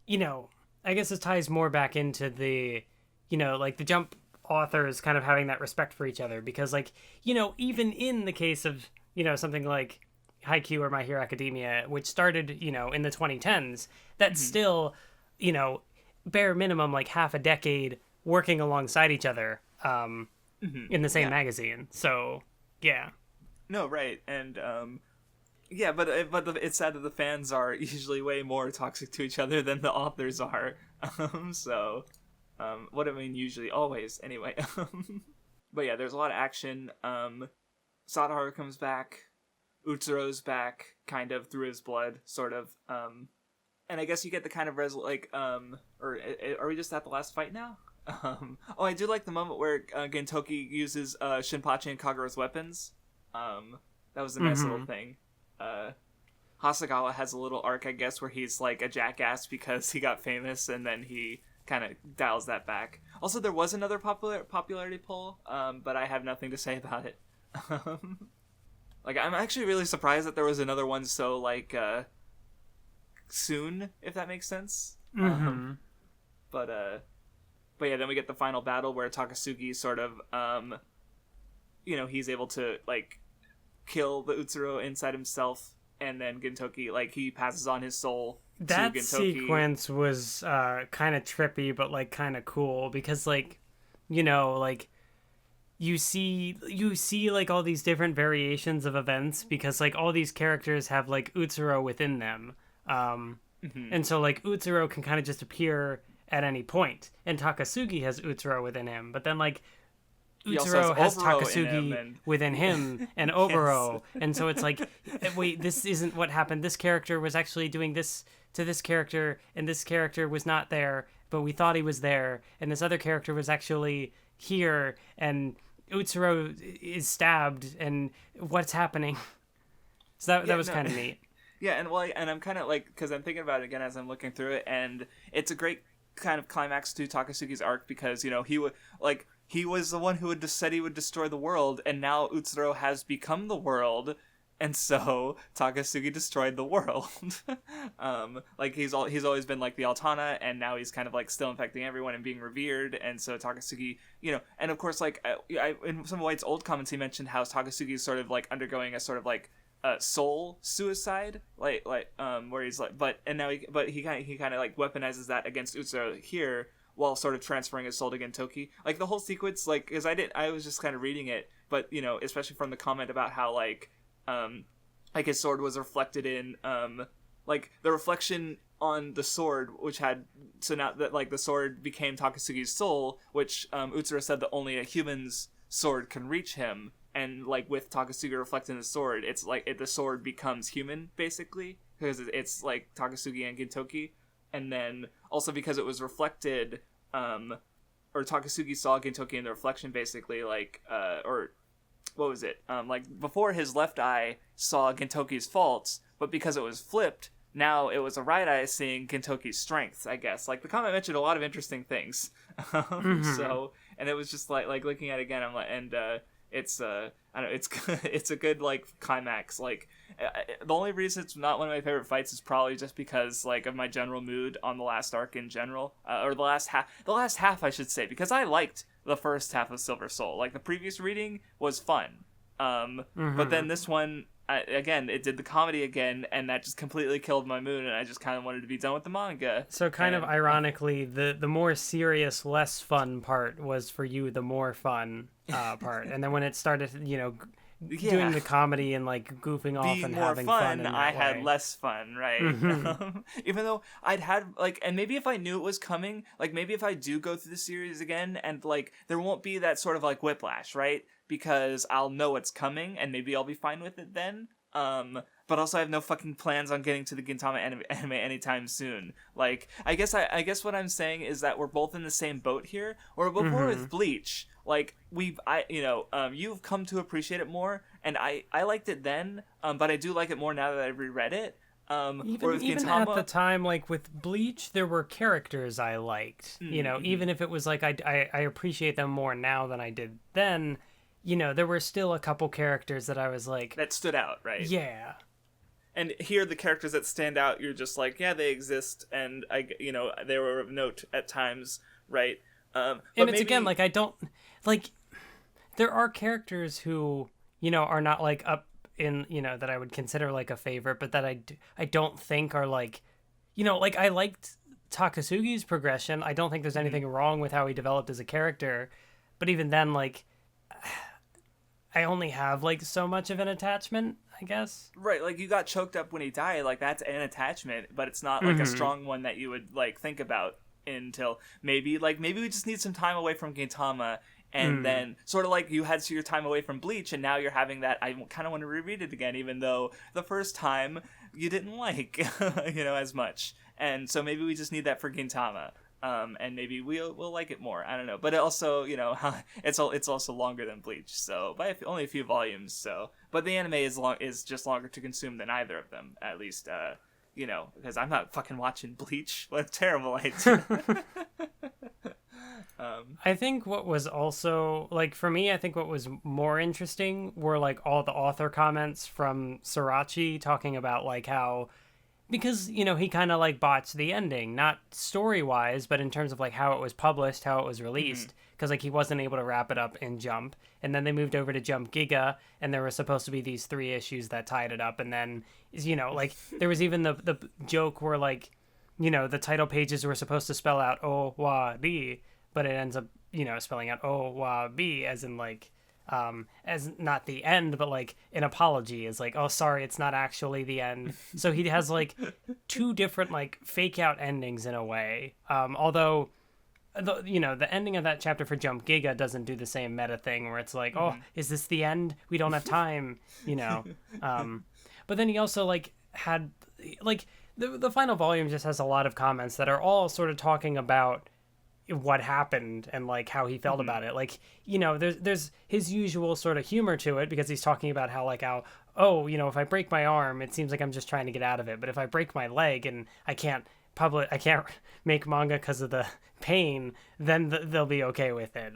you know, I guess this ties more back into the, you know, like the Jump authors kind of having that respect for each other because like, you know, even in the case of, you know, something like Haikyuu or My Hero Academia, which started, you know, in the 2010s, that's still, you know, bare minimum like half a decade working alongside each other in the same magazine. So, yeah. No, right, and but it's sad that the fans are usually way more toxic to each other than the authors are. What I mean, usually, always, anyway. But yeah, there's a lot of action. Sadaharu comes back, Utsuro's back, kind of through his blood, sort of. And I guess you get the kind of or are we just at the last fight now? I do like the moment where Gintoki uses Shinpachi and Kagura's weapons. That was a nice little thing. Hasagawa has a little arc, I guess, where he's like a jackass because he got famous, and then he kind of dials that back. Also, there was another popularity poll, but I have nothing to say about it. Like, I'm actually really surprised that there was another one so like soon, if that makes sense. But yeah, then we get the final battle where Takasugi sort of you know, he's able to like kill the Utsuro inside himself, and then Gintoki, like, he passes on his soul to Gintoki. That sequence was kind of trippy, but like kind of cool because, like, you know, like you see like all these different variations of events because like all these characters have like Utsuro within them, and so like Utsuro can kind of just appear at any point, and Takasugi has Utsuro within him, but then like Utsuro has Takasugi within him and Oboro, and so it's like, wait, this isn't what happened. This character was actually doing this to this character, and this character was not there, but we thought he was there, and this other character was actually here, and Utsuro is stabbed, and what's happening? So that was kind of neat. Yeah, and I'm kind of like, because I'm thinking about it again as I'm looking through it, and it's a great kind of climax to Takasugi's arc because, you know, he was the one who had just said he would destroy the world, and now Utsuro has become the world, and so Takasugi destroyed the world. Like, he's always been like the Altana, and now he's kind of like still infecting everyone and being revered, and so Takasugi, you know, and of course, like, in some of White's old comments, he mentioned how Takasugi is sort of like undergoing a sort of like soul suicide, like where he's like, but he kind of like weaponizes that against Utsuro here, while sort of transferring his soul to Gintoki. Like, the whole sequence, like, because I was just kind of reading it, but, you know, especially from the comment about how, like his sword was reflected in, like, the reflection on the sword, which had, so now that, like, the sword became Takasugi's soul, which, Utsuro said that only a human's sword can reach him, and, like, with Takasugi reflecting the sword, it's, like, the sword becomes human, basically, because it's, like, Takasugi and Gintoki. And then also because it was reflected, or Takasugi saw Gintoki in the reflection, basically, like, or what was it? Like, before his left eye saw Gintoki's faults, but because it was flipped, now it was a right eye seeing Gintoki's strengths, I guess. Like, the comment mentioned a lot of interesting things. So, and it was just like looking at it again, I'm like, and it's I don't know, it's a good like climax. Like, the only reason it's not one of my favorite fights is probably just because like of my general mood on the last arc in general, or the last half I should say, because I liked the first half of Silver Soul. Like, the previous reading was fun, but then this one, again, it did the comedy again, and that just completely killed my mood, and I just kind of wanted to be done with the manga. So kind of ironically, the more serious, less fun part was for you the more fun part, and then when it started, you know, doing the comedy and like goofing off and having fun, I had less fun, right? Even though I'd had like, and maybe if I knew it was coming, like maybe if I do go through the series again, and like there won't be that sort of like whiplash, right? Because I'll know it's coming, and maybe I'll be fine with it then. But also I have no fucking plans on getting to the Gintama anime anytime soon. Like, I guess what I'm saying is that we're both in the same boat here. Or before with Bleach, like you've come to appreciate it more, and I liked it then, but I do like it more now that I've reread it. Even Gintama, at the time, like with Bleach, there were characters I liked. Even if it was like I appreciate them more now than I did then. There were still a couple characters that I was like that stood out, right? Yeah. And here, the characters that stand out, you're just like, yeah, they exist, and they were of note at times, right? And it's again like I don't like. There are characters who are not like up in that I would consider like a favorite, but that I don't think are like, like I liked Takasugi's progression. I don't think there's anything wrong with how he developed as a character, but even then, like, I only have like so much of an attachment, I guess. Right, like you got choked up when he died, like that's an attachment, but it's not like a strong one that you would like think about until maybe we just need some time away from Gintama. And then, sort of like you had your time away from Bleach, and now you're having that, I kind of want to reread it again, even though the first time you didn't like, as much. And so maybe we just need that for Gintama. And maybe we'll like it more. I don't know. But it also, it's also longer than Bleach, so by only a few volumes. So, but the anime is just longer to consume than either of them, at least. Because I'm not fucking watching Bleach. What a terrible idea. I think what was also, like, for me, I think what was more interesting were, like, all the author comments from Sorachi talking about, like, how, because, he kind of, like, botched the ending, not story-wise, but in terms of, like, how it was published, how it was released, because, like, he wasn't able to wrap it up in Jump, and then they moved over to Jump Giga, and there were supposed to be these 3 issues that tied it up, and then, like, there was even the joke where, like, the title pages were supposed to spell out O-wa-ri, but it ends up, spelling out O-wa-bi, as in, like, as not the end, but, like, an apology is like, oh, sorry, it's not actually the end. So he has, like, 2 different, like, fake-out endings in a way. Although, the ending of that chapter for Jump Giga doesn't do the same meta thing where it's like, oh, is this the end? We don't have time, But then he also, like, had, like, the final volume just has a lot of comments that are all sort of talking about what happened and like how he felt about it. Like, there's his usual sort of humor to it because he's talking about how if I break my arm, it seems like I'm just trying to get out of it. But if I break my leg and I can't make manga because of the pain, then they'll be okay with it.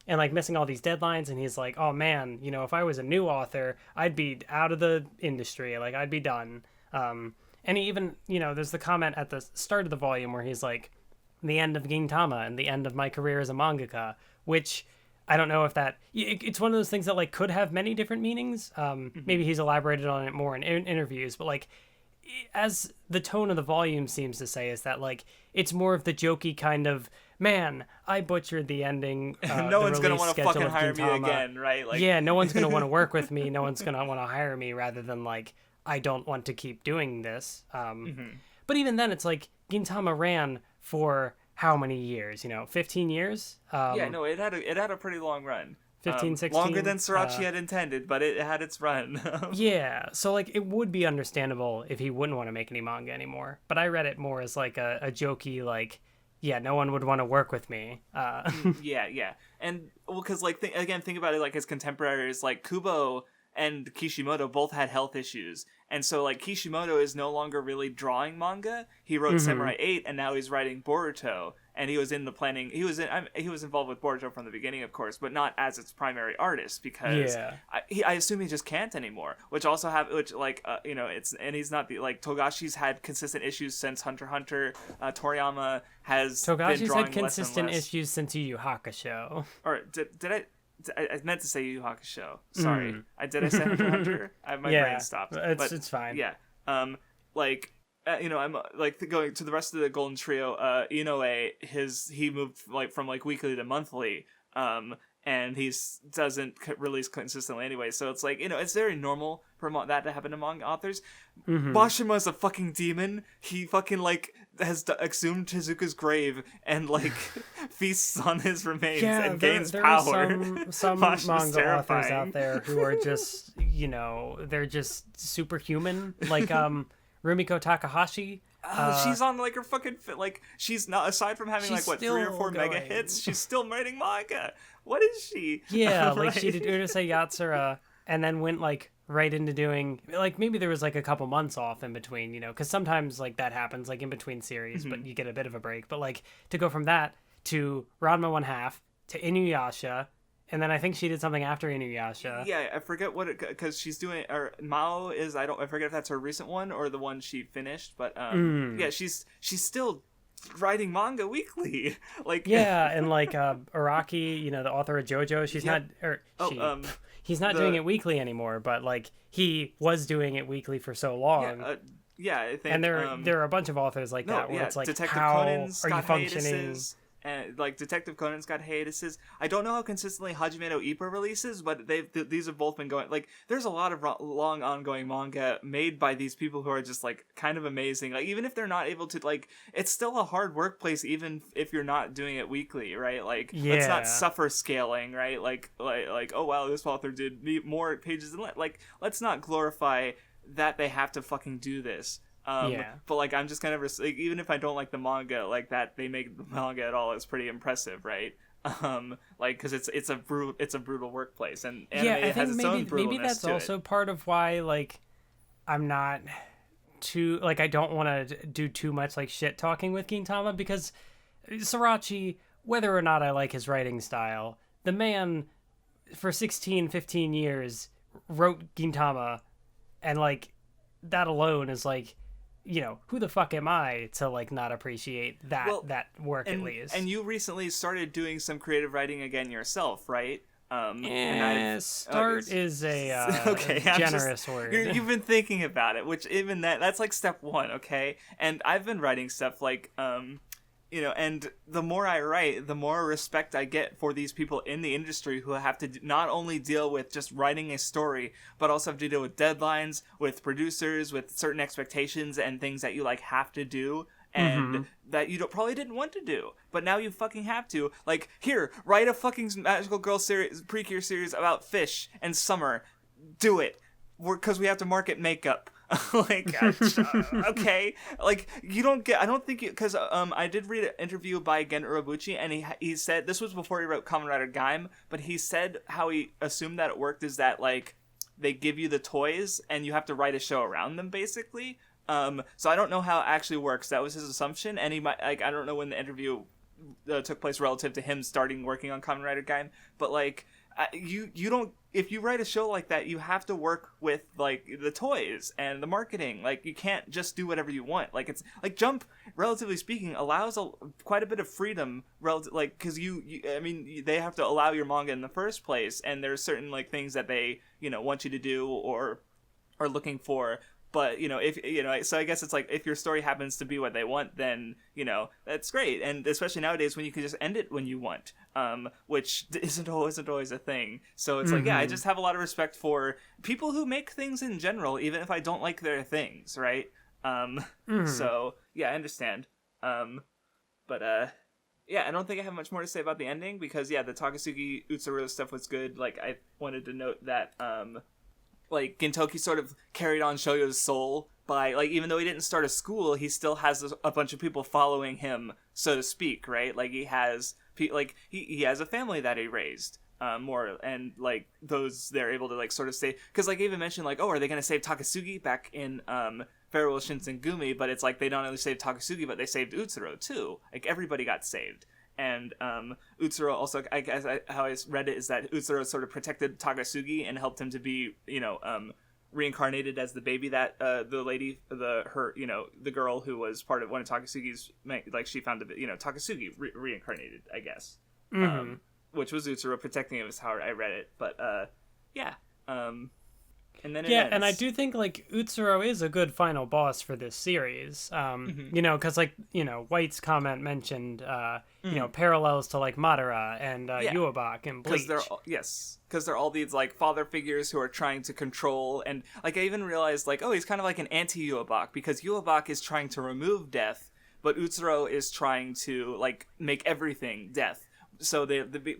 And like missing all these deadlines. And he's like, oh man, if I was a new author, I'd be out of the industry. Like I'd be done. And he even, there's the comment at the start of the volume where he's like, the end of Gintama and the end of my career as a mangaka, which I don't know if it's one of those things that like could have many different meanings. Maybe he's elaborated on it more in interviews, but like as the tone of the volume seems to say is that like it's more of the jokey kind of, man, I butchered the ending. No one's gonna want to fucking hire me again, right? Like, yeah, no one's gonna want to work with me. No one's gonna want to hire me, rather than like I don't want to keep doing this. But even then, it's like Gintama ran for how many years? 15 years? It had a pretty long run. 15, 16? Longer than Sorachi had intended, but it had its run. Yeah, so like it would be understandable if he wouldn't want to make any manga anymore. But I read it more as like a jokey, like, yeah, no one would want to work with me. Yeah. And, well, because, like, think about it, like, his contemporaries, like, Kubo and Kishimoto both had health issues. And so, like, Kishimoto is no longer really drawing manga. He wrote Samurai 8, and now he's writing Boruto. And he was in the planning. He was involved with Boruto from the beginning, of course, but not as its primary artist because I assume he just can't anymore. Which also he's not the like Togashi's had consistent issues since Hunter x Hunter. Toriyama has Togashi's been drawing had consistent less and less. issues since Yu Yu Hakusho. Or did I meant to say Yu Yu Hakusho. Sorry, did I say Hunter x Hunter? My brain stopped. It's fine. Yeah. I'm like going to the rest of the Golden Trio. Inoue, he moved like from like weekly to monthly, and he doesn't release consistently anyway. So it's like it's very normal for that to happen to manga authors. Mashima's a fucking demon. He fucking like has exhumed Tezuka's grave and like feasts on his remains and gains power. Some manga authors out there who are just, they're just superhuman. Like Rumiko Takahashi. She's on like her fucking like she's not, aside from having like what 3 or 4 mega hits, she's still writing manga. What is she? Yeah, like she did Urusei Yatsura and then went like right into doing like maybe there was like a couple months off in between, because sometimes like that happens like in between series, but you get a bit of a break. But like to go from that to Ranma 1/2 to Inuyasha. And then I think she did something after Inuyasha. Yeah, I forget what it, because she's doing, or Mao is, I forget if that's her recent one or the one she finished, but yeah, she's still writing manga weekly. Like and like Araki, the author of JoJo, he's not doing it weekly anymore, but like he was doing it weekly for so long. Yeah, I think, and there are a bunch of authors like that where it's like, Detective how Conan's are you got functioning? Hiatuses. And like Detective Conan's got hiatuses. I don't know how consistently Hajime no Ippo releases, but these have both been going. Like, there's a lot of long ongoing manga made by these people who are just like kind of amazing. Like, even if they're not able to, like, it's still a hard workplace, even if you're not doing it weekly, right? Like, let's not suffer scaling, right? Like oh wow, this author did more pages than like. Let's not glorify that they have to fucking do this. But like I'm just kind of like, even if I don't like the manga, like that they make the manga at all is pretty impressive, right? Like because it's a brutal workplace, and anime has its own brutalness. Maybe that's also part of why like I'm not too like I don't want to do too much like shit talking with Gintama, because Sorachi, whether or not I like his writing style, the man for 15 years wrote Gintama, and like that alone is like, who the fuck am I to like not appreciate that work at least? And you recently started doing some creative writing again yourself, right? Start is a generous word. You've been thinking about it, which even that's like step 1, okay? And I've been writing stuff like and the more I write, the more respect I get for these people in the industry who have to not only deal with just writing a story, but also have to deal with deadlines, with producers, with certain expectations and things that you like have to do and that you probably didn't want to do, but now you fucking have to. Like, here, write a fucking Magical Girl series, Precure series about fish and summer. Do it. Because we have to market makeup. Like, okay, like you don't get. I don't think because I did read an interview by Gen Urobuchi, and he said this was before he wrote Kamen Rider Gaim, but he said how he assumed that it worked is that like they give you the toys and you have to write a show around them, basically. So I don't know how it actually works. That was his assumption, and he might like I don't know when the interview took place relative to him starting working on Kamen Rider Gaim, but like. You don't, if you write a show like that, you have to work with like the toys and the marketing. Like you can't just do whatever you want. Like it's like Jump, relatively speaking, allows quite a bit of freedom like because I mean they have to allow your manga in the first place, and there's certain like things that they want you to do or are looking for. But, if, so I guess it's like, if your story happens to be what they want, then, that's great. And especially nowadays when you can just end it when you want, which isn't always a thing. So it's like, yeah, I just have a lot of respect for people who make things in general, even if I don't like their things, right? So, yeah, I understand. But yeah, I don't think I have much more to say about the ending, because, yeah, the Takasugi Utsuro stuff was good. Like, I wanted to note that, like, Gintoki sort of carried on Shoyo's soul by, like, even though he didn't start a school, he still has a bunch of people following him, so to speak, right? Like, he has, he has a family that he raised, more, and, like, those, they're able to, like, sort of say, because, like, I even mentioned, like, oh, are they going to save Takasugi back in, Farewell Shinsengumi, but it's like, they not only saved Takasugi, but they saved Utsuro, too. Like, everybody got saved. And Utsuro also, I guess how I read it is that Utsuro sort of protected Takasugi and helped him to be, reincarnated as the baby that the lady, the girl who was part of one of Takasugi's, like she found, Takasugi reincarnated, I guess, which was Utsuro protecting him is how I read it. But yeah, And then it Yeah, ends. and I do think like Utsuro is a good final boss for this series. You know, because like White's comment mentioned parallels to like Madara and Yuabak and Bleach. Because they're all these like father figures who are trying to control, and like I even realized like, oh, he's kind of like an anti-Yuabak, because Yuabak is trying to remove death, but Utsuro is trying to like make everything death. So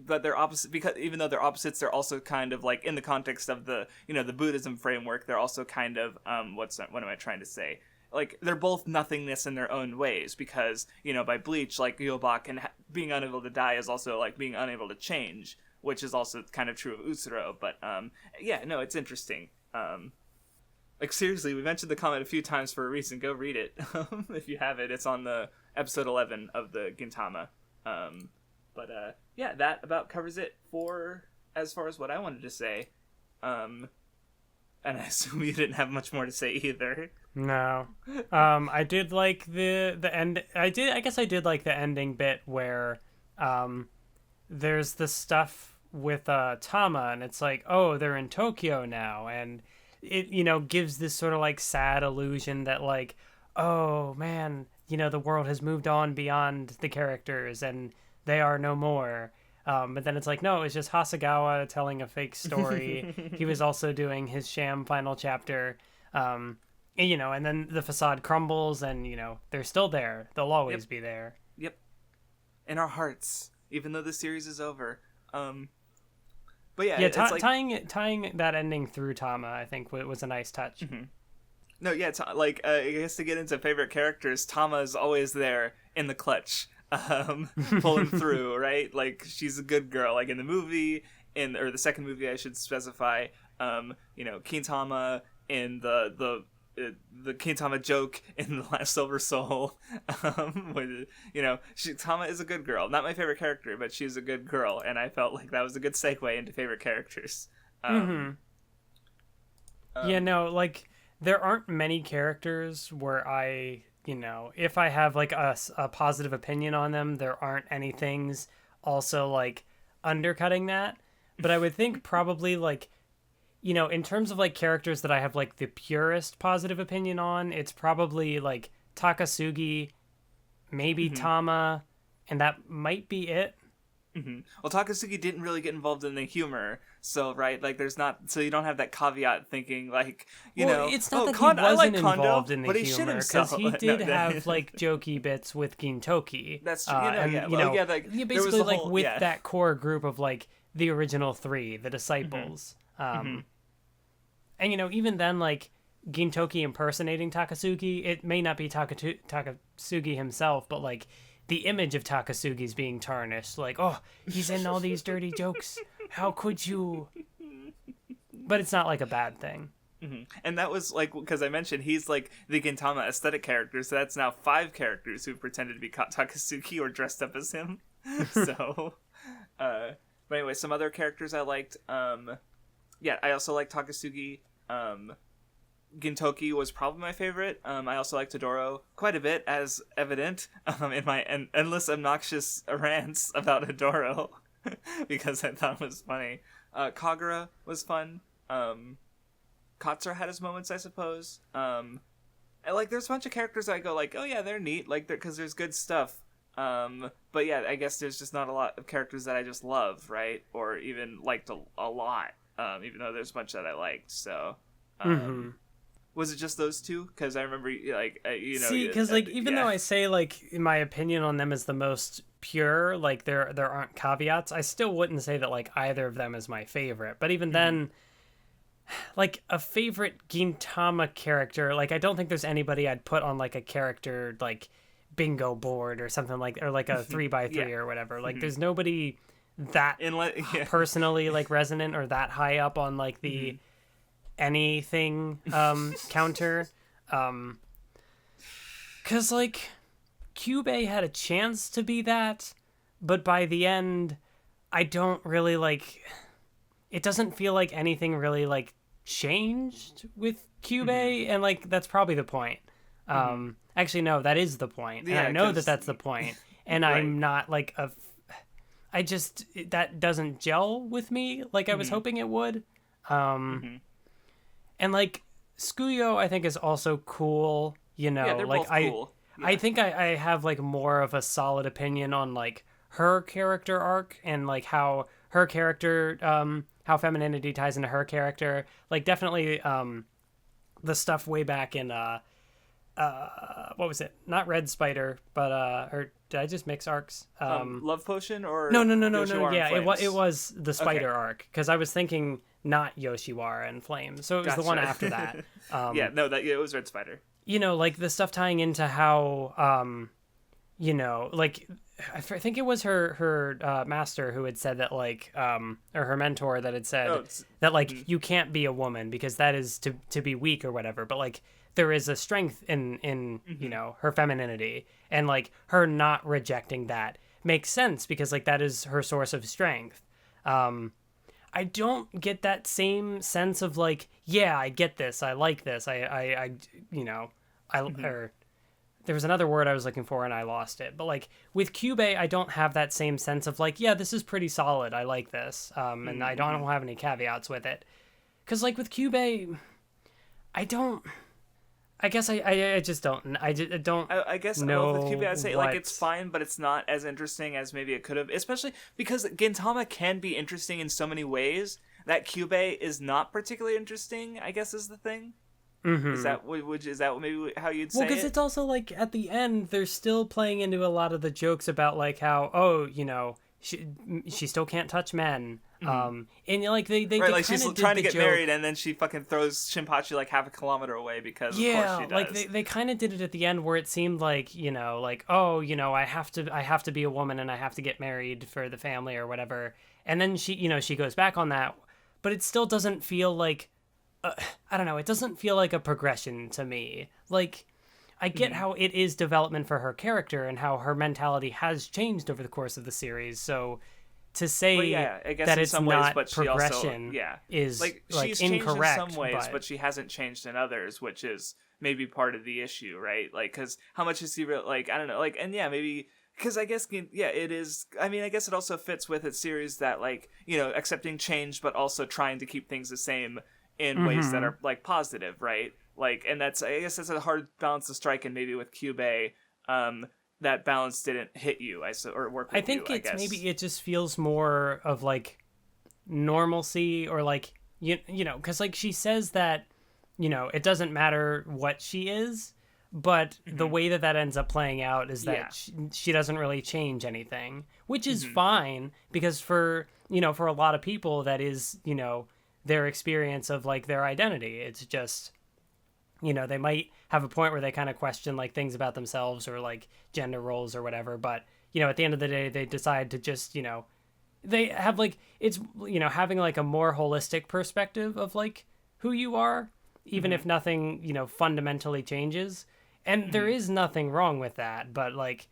but they're opposite, because even though they're opposites, they're also kind of like, in the context of the the Buddhism framework, they're also kind of what am I trying to say? Like, they're both nothingness in their own ways, because by Bleach, like Yuobak and being unable to die is also like being unable to change, which is also kind of true of Utsuro. But it's interesting. Like, seriously, we mentioned the comment a few times for a reason. Go read it if you have it. It's on the episode 11 of the Gintama. But that about covers it for as far as what I wanted to say. And I assume you didn't have much more to say either. No. I did like the end. I guess I did like the ending bit where there's the stuff with Tama, and it's like, oh, they're in Tokyo now, and it gives this sort of like sad illusion that like, oh man, the world has moved on beyond the characters and they are no more. But then it's like, no, it's just Hasegawa telling a fake story. He was also doing his sham final chapter. And then the facade crumbles, and, they're still there. They'll always be there. Yep. In our hearts, even though the series is over. But yeah, it's like tying that ending through Tama, I think, was a nice touch. Mm-hmm. No, yeah, I guess to get into favorite characters, Tama is always there in the clutch. Pulling through, right? Like, she's a good girl. Like, in the movie, or the second movie, I should specify, Gintama in the Gintama joke in The Last Silver Soul, Tama is a good girl. Not my favorite character, but she's a good girl, and I felt like that was a good segue into favorite characters. Like, there aren't many characters where I... if I have like a positive opinion on them, there aren't any things also like undercutting that. But I would think probably like, in terms of like characters that I have like the purest positive opinion on, it's probably like Takasugi, maybe Tama, and that might be it. Mm-hmm. Well, Takasugi didn't really get involved in the humor, so right, like so you don't have that caveat thinking like it's not that he wasn't involved in the humor, because he did have like jokey bits with Gintoki. That's true. Basically like with that core group of like the original three, the disciples. And even then, like Gintoki impersonating Takasugi, it may not be Takasugi himself, but like the image of Takasugi's being tarnished. Like, oh, he's in all these dirty jokes. How could you? But it's not like a bad thing. Mm-hmm. And that was like, because I mentioned he's like the Gintama aesthetic character, so that's now 5 characters who've pretended to be Takasugi or dressed up as him. So, but anyway, some other characters I liked. I also like Takasugi. Gintoki was probably my favorite. I also like Todoro quite a bit, as evident in my endless obnoxious rants about Todoro, because I thought it was funny. Kagura was fun. Katsura had his moments, I suppose. And like, there's a bunch of characters I go like, oh yeah, they're neat, like, because there's good stuff. But yeah, I guess there's just not a lot of characters that I just love, right? Or even liked a lot, even though there's a bunch that I liked. So, was it just those two? Because I remember, like, See, because like, even though I say like my opinion on them is the most pure, like there aren't caveats, I still wouldn't say that like either of them is my favorite. But even then, like a favorite Gintama character, like I don't think there's anybody I'd put on like a character like bingo board or something like, or like a 3x3 or whatever. Like there's nobody that personally like resonant or that high up on like the anything counter, because like Kyubey had a chance to be that, but by the end I don't really like, it doesn't feel like anything really like changed with Kyubey, and like that's probably the point. Actually no, that is the point, and I know that that's the point, and right. I'm not like I just, that doesn't gel with me like I was hoping it would. And like Tsukuyo, I think is also cool. You know, Yeah, they're like both cool. I think I have like more of a solid opinion on like her character arc and like how her character, how femininity ties into her character. Like definitely, the stuff way back in what was it? Not Red Spider, but or did I just mix arcs? Love Potion or no. Yoshiwara Yeah, and Flames? it was the Spider arc because I was thinking not Yoshiwara and Flames, so it was the one after that. Yeah, no, it was Red Spider. You know, like the stuff tying into how, you know, like I think it was her master who had said that like, or her mentor that had said that like you can't be a woman because that is to be weak or whatever, but like there is a strength in you know, her femininity, and like her not rejecting that makes sense because like that is her source of strength. I don't get that same sense of like, yeah, I get this, I like this, I you know, or there was another word I was looking for and I lost it. But like with Cube, I don't have that same sense of like, yeah, this is pretty solid, I like this, and I don't have any caveats with it. Because like with Cube, I don't. I guess I just don't. I don't. I guess know with Cube, I'd say like it's fine, but it's not as interesting as maybe it could have. Especially because Gintama can be interesting in so many ways that Cube is not particularly interesting, I guess is the thing. Mm-hmm. Is that maybe how you'd say? Well, because it's also like at the end they're still playing into a lot of the jokes about like how you know she still can't touch men. And like they right, like she's trying to get joke. married and then she fucking throws Shinpachi like half a kilometer away because of course she does. Like they kind of did it at the end where it seemed like, you know, like, oh, you know, I have to be a woman and I have to get married for the family or whatever, and then she, you know, she goes back on that, but it still doesn't feel like I don't know, it doesn't feel like a progression to me. Like I get how it is development for her character and how her mentality has changed over the course of the series, so to say I guess that in it's some not ways, but progression she also, is like she's incorrect. Changed in some ways, but she hasn't changed in others, which is maybe part of the issue, right? Like, because how much is he like? I don't know, like, and yeah, maybe because I guess it is. I mean, I guess it also fits with its series that like, you know, accepting change, but also trying to keep things the same in ways that are like positive, right? Like, and I guess that's a hard balance to strike, and maybe with Cube, that balance didn't hit you, or work with you, I think it's guess. maybe it just feels more of like normalcy, or like you know, because like she says that, you know, it doesn't matter what she is, but the way that ends up playing out is that she doesn't really change anything, which is fine, because for, you know, for a lot of people that is, you know, their experience of like their identity. It's just, you know, they might have a point where they kind of question like things about themselves or like gender roles or whatever, but you know, at the end of the day they decide to just, you know, they have like, it's, you know, having like a more holistic perspective of like who you are, even if nothing, you know, fundamentally changes. And there is nothing wrong with that, but like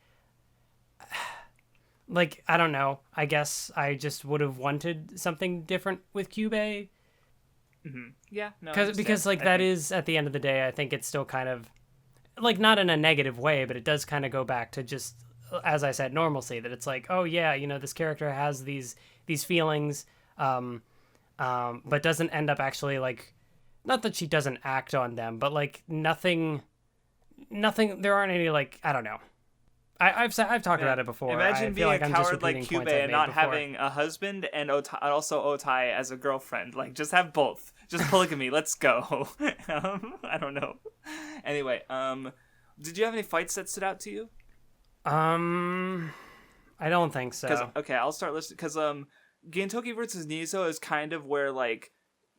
I don't know, I guess I just would have wanted something different with Cube. Yeah, no, because like that is, at the end of the day, I think it's still kind of like, not in a negative way, but it does kind of go back to just, as I said, normalcy, that it's like, oh yeah, you know, this character has these feelings, but doesn't end up actually like, not that she doesn't act on them, but like nothing, there aren't any like, I don't know. I've talked about it before. Imagine being a coward like Cube and not before. having a husband and also Otai as a girlfriend. Like, just have both. Just polygamy. Let's go. I don't know. Anyway, did you have any fights that stood out to you? I don't think so. Okay, I'll start listing, because Gintoki versus Nizo is kind of where like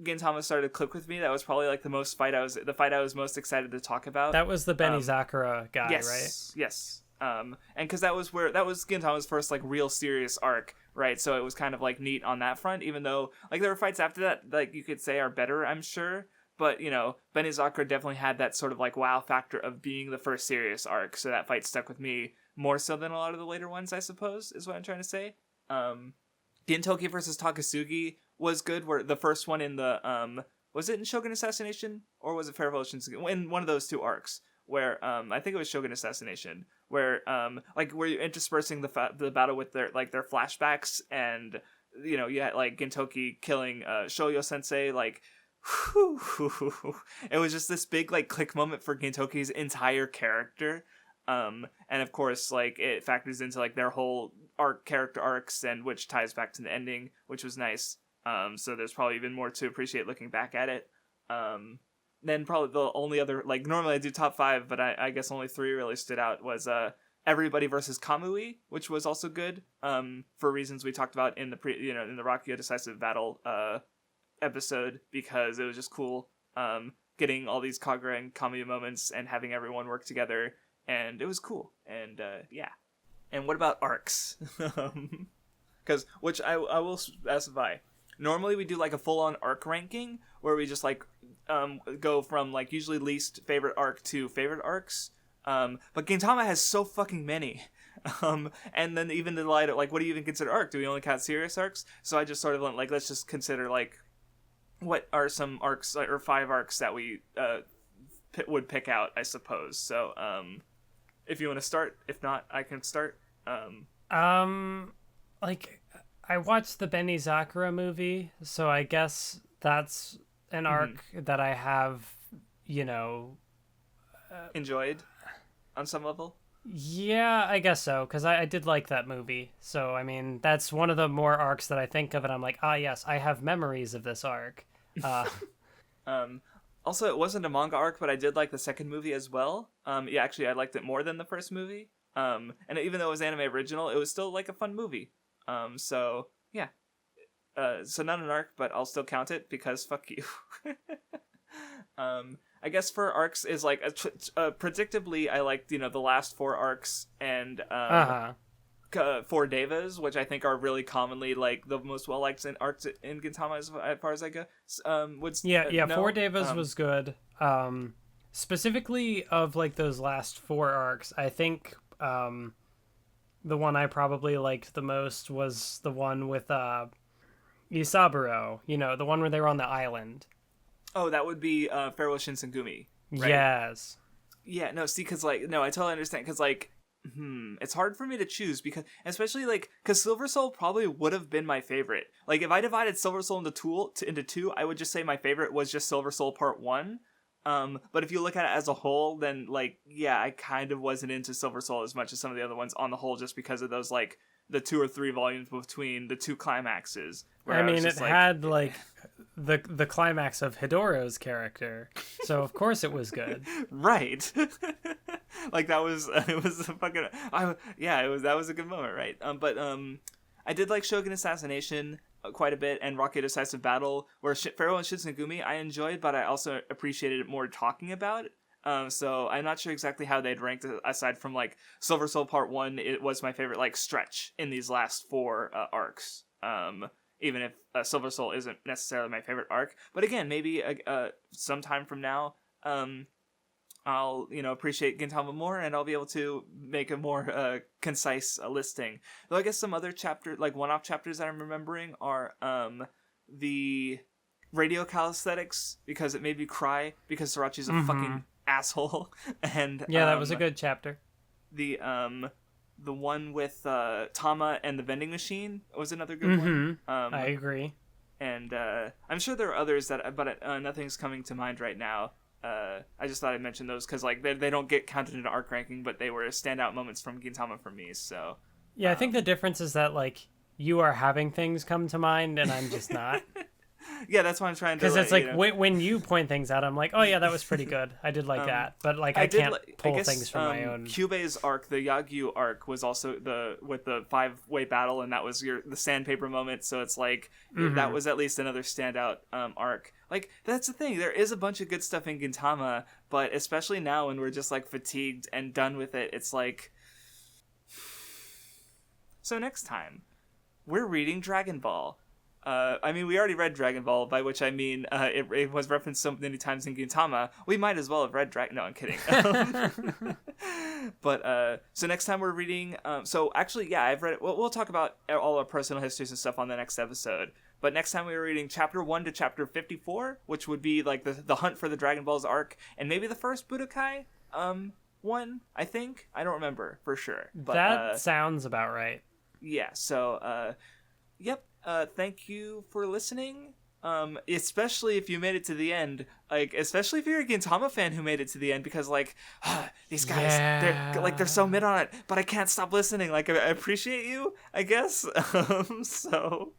Gintama started to click with me. That was probably like the fight I was most excited to talk about. That was the Benny Zakura guy, yes, right? Yes. And because that was Gintama's first like real serious arc, right? So it was kind of like neat on that front, even though like there were fights after that like you could say are better, I'm sure. But, you know, Benny Zakura definitely had that sort of like wow factor of being the first serious arc, so that fight stuck with me more so than a lot of the later ones, I suppose, is what I'm trying to say. Gintoki versus Takasugi was good, where the first one in the was it in Shogun Assassination or was it Fair Revolution? In one of those two arcs, where I think it was Shogun Assassination, where like where you're interspersing the battle with their flashbacks, and you know, you had like Gintoki killing Shoyo Sensei, like It was just this big like click moment for Gintoki's entire character. And of course, like it factors into like their whole character arcs, and which ties back to the ending, which was nice. So there's probably even more to appreciate looking back at it. Then probably the only other, like normally I do top 5, but I guess only 3 really stood out was Everybody versus Kamui, which was also good. For reasons we talked about in the in the Rakugo Decisive Battle episode, because it was just cool getting all these Kagura and Kamui moments and having everyone work together, and it was cool. And yeah. And what about arcs? Because which I will specify. Normally we do like a full-on arc ranking where we just like go from like usually least favorite arc to favorite arcs. But Gintama has so fucking many. And then even the light of like, what do you even consider arc? Do we only count serious arcs? So I just sort of went like, let's just consider like, what are some arcs or 5 arcs that we would pick out, I suppose. So if you want to start, if not, I can start. Like I watched the Benizakura movie, so I guess that's an arc that I have, enjoyed on some level. Yeah, I guess so, because I did like that movie. So, I mean, that's one of the more arcs that I think of, and I'm like, yes, I have memories of this arc. Also, it wasn't a manga arc, but I did like the second movie as well. Yeah, actually, I liked it more than the first movie. And even though it was anime original, it was still like a fun movie. So yeah. So not an arc, but I'll still count it because fuck you. I guess for arcs is like predictably I liked the last 4 arcs and 4 devas, which I think are really commonly like the most well liked arcs in Gintama as far as I go. 4 devas was good. Specifically of like those last 4 arcs, I think the one I probably liked the most was the one with Isaburo, the one where they were on the island. Oh, that would be Farewell Shinsengumi, right? Yes. Yeah, no, see, because, like, no, I totally understand, because, like, it's hard for me to choose, because, especially, like, because Silver Soul probably would have been my favorite. Like, if I divided Silver Soul into 2, I would just say my favorite was just Silver Soul Part 1. But if you look at it as a whole, then, like, yeah, I kind of wasn't into Silver Soul as much as some of the other ones on the whole, just because of those, like, the 2 or 3 volumes between the 2 climaxes. I mean, it had, like, the climax of Hidoro's character, so of course it was good. Right. Like, that was, it was a fucking, that was a good moment, right? But I did like Shogun Assassination quite a bit, and Rakugo Decisive Battle, where Pharaoh and Shinsengumi I enjoyed, but I also appreciated it more talking about it. So I'm not sure exactly how they'd ranked it, aside from like Silver Soul Part 1. It was my favorite like stretch in these last 4 arcs. Even if Silver Soul isn't necessarily my favorite arc, but again, maybe sometime from now, I'll appreciate Gintama more, and I'll be able to make a more concise listing. Though I guess some other one-off chapters that I'm remembering are the radio calisthenics, because it made me cry because Sorachi's a fucking asshole. And that was a good chapter. The one with Tama and the vending machine was another good one. I agree. And I'm sure there are others but nothing's coming to mind right now. I just thought I'd mention those because like they don't get counted in arc ranking, but they were standout moments from Gintama for me. So yeah, I think the difference is that like you are having things come to mind, and I'm just not. Yeah, that's why I'm trying to. Because it's like when you point things out, I'm like, oh yeah, that was pretty good. I did like that, but like I can't pull things from my own. Kyubei's arc, the Yagyu arc, was also with the 5-way battle, and that was the sandpaper moment. So it's like that was at least another standout arc. Like that's the thing. There is a bunch of good stuff in Gintama, but especially now when we're just like fatigued and done with it, it's like. So next time, we're reading Dragon Ball. I mean, we already read Dragon Ball, by which I mean it was referenced so many times in Gintama. We might as well have read Dragon... No, I'm kidding. But, so next time we're reading... so, actually, yeah, I've read it. We'll talk about all our personal histories and stuff on the next episode. But next time we were reading Chapter 1 to Chapter 54, which would be, like, the Hunt for the Dragon Balls arc, and maybe the first Budokai one, I think. I don't remember for sure. But, that sounds about right. Yeah, so, yep. Thank you for listening. especially if you made it to the end, like, especially if you're a Gintama fan who made it to the end, because, like, these guys, they're so mid on it, but I can't stop listening. Like, I appreciate you, I guess. So,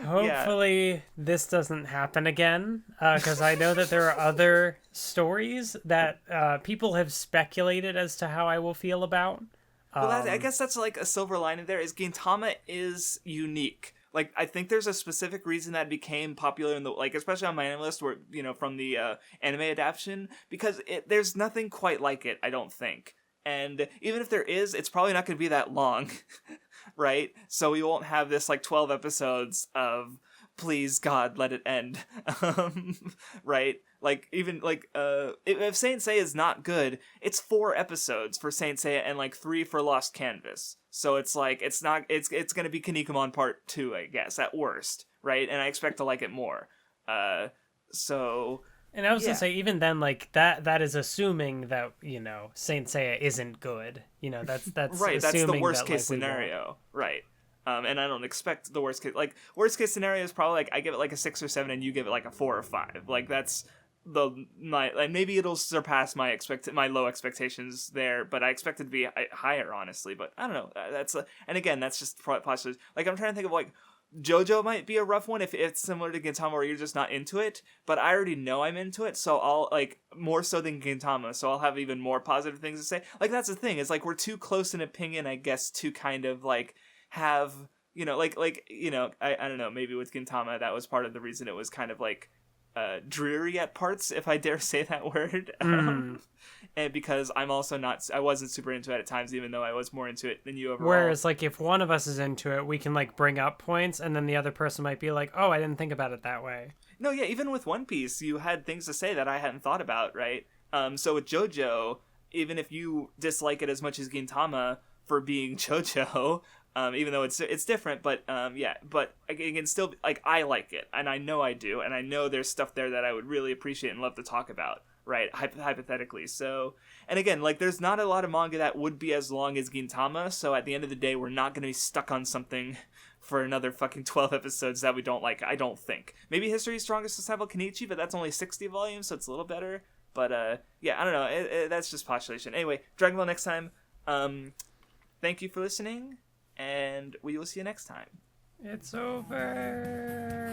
hopefully this doesn't happen again, because I know that there are other stories that people have speculated as to how I will feel about. Well, I guess that's, like, a silver lining there, is Gintama is unique. Like, I think there's a specific reason that it became popular in the, like, especially on my anime list, where, you know, from the anime adaptation, because there's nothing quite like it, I don't think. And even if there is, it's probably not going to be that long, right? So we won't have this, like, 12 episodes of, please, God, let it end, right? Like, even, like, if Saint Seiya is not good, it's 4 episodes for Saint Seiya and, like, 3 for Lost Canvas. So it's, like, it's gonna be Kinnikuman Part 2, I guess, at worst, right? And I expect to like it more. So... And I was gonna say, even then, like, that is assuming that, you know, Saint Seiya isn't good. You know, that's right, that's the worst that, case scenario, right? And I don't expect the worst case. Like, worst case scenario is probably, like, I give it, like, a 6 or 7 and you give it, like, a 4 or 5. Like, that's like, maybe it'll surpass my low expectations there, but I expect it to be higher, honestly. But I don't know. And again, that's just possibly, like, I'm trying to think of, like, JoJo might be a rough one if it's similar to Gintama where you're just not into it, but I already know I'm into it, so I'll, like, more so than Gintama, so I'll have even more positive things to say. Like, that's the thing, is, like, we're too close in opinion, I guess, to kind of, like, have, you know, like, you know, I don't know, maybe with Gintama, that was part of the reason it was kind of, like, dreary at parts, if I dare say that word. And because I wasn't super into it at times, even though I was more into it than you overall. Whereas, like, if one of us is into it, we can, like, bring up points, and then the other person might be like, oh, I didn't think about it that way. No, yeah, even with One Piece, you had things to say that I hadn't thought about, right? So with JoJo, even if you dislike it as much as Gintama for being JoJo, even though it's different, but but again, still, like, I like it, and I know I do, and I know there's stuff there that I would really appreciate and love to talk about, right? Hypothetically. So, and again, like, there's not a lot of manga that would be as long as Gintama, so at the end of the day, we're not going to be stuck on something for another fucking 12 episodes that we don't like, I don't think. Maybe History's Strongest Disciple Kenichi, but that's only 60 volumes, so it's a little better. But, yeah, I don't know, that's just postulation. Anyway, Dragon Ball next time. Thank you for listening, and we will see you next time. It's over.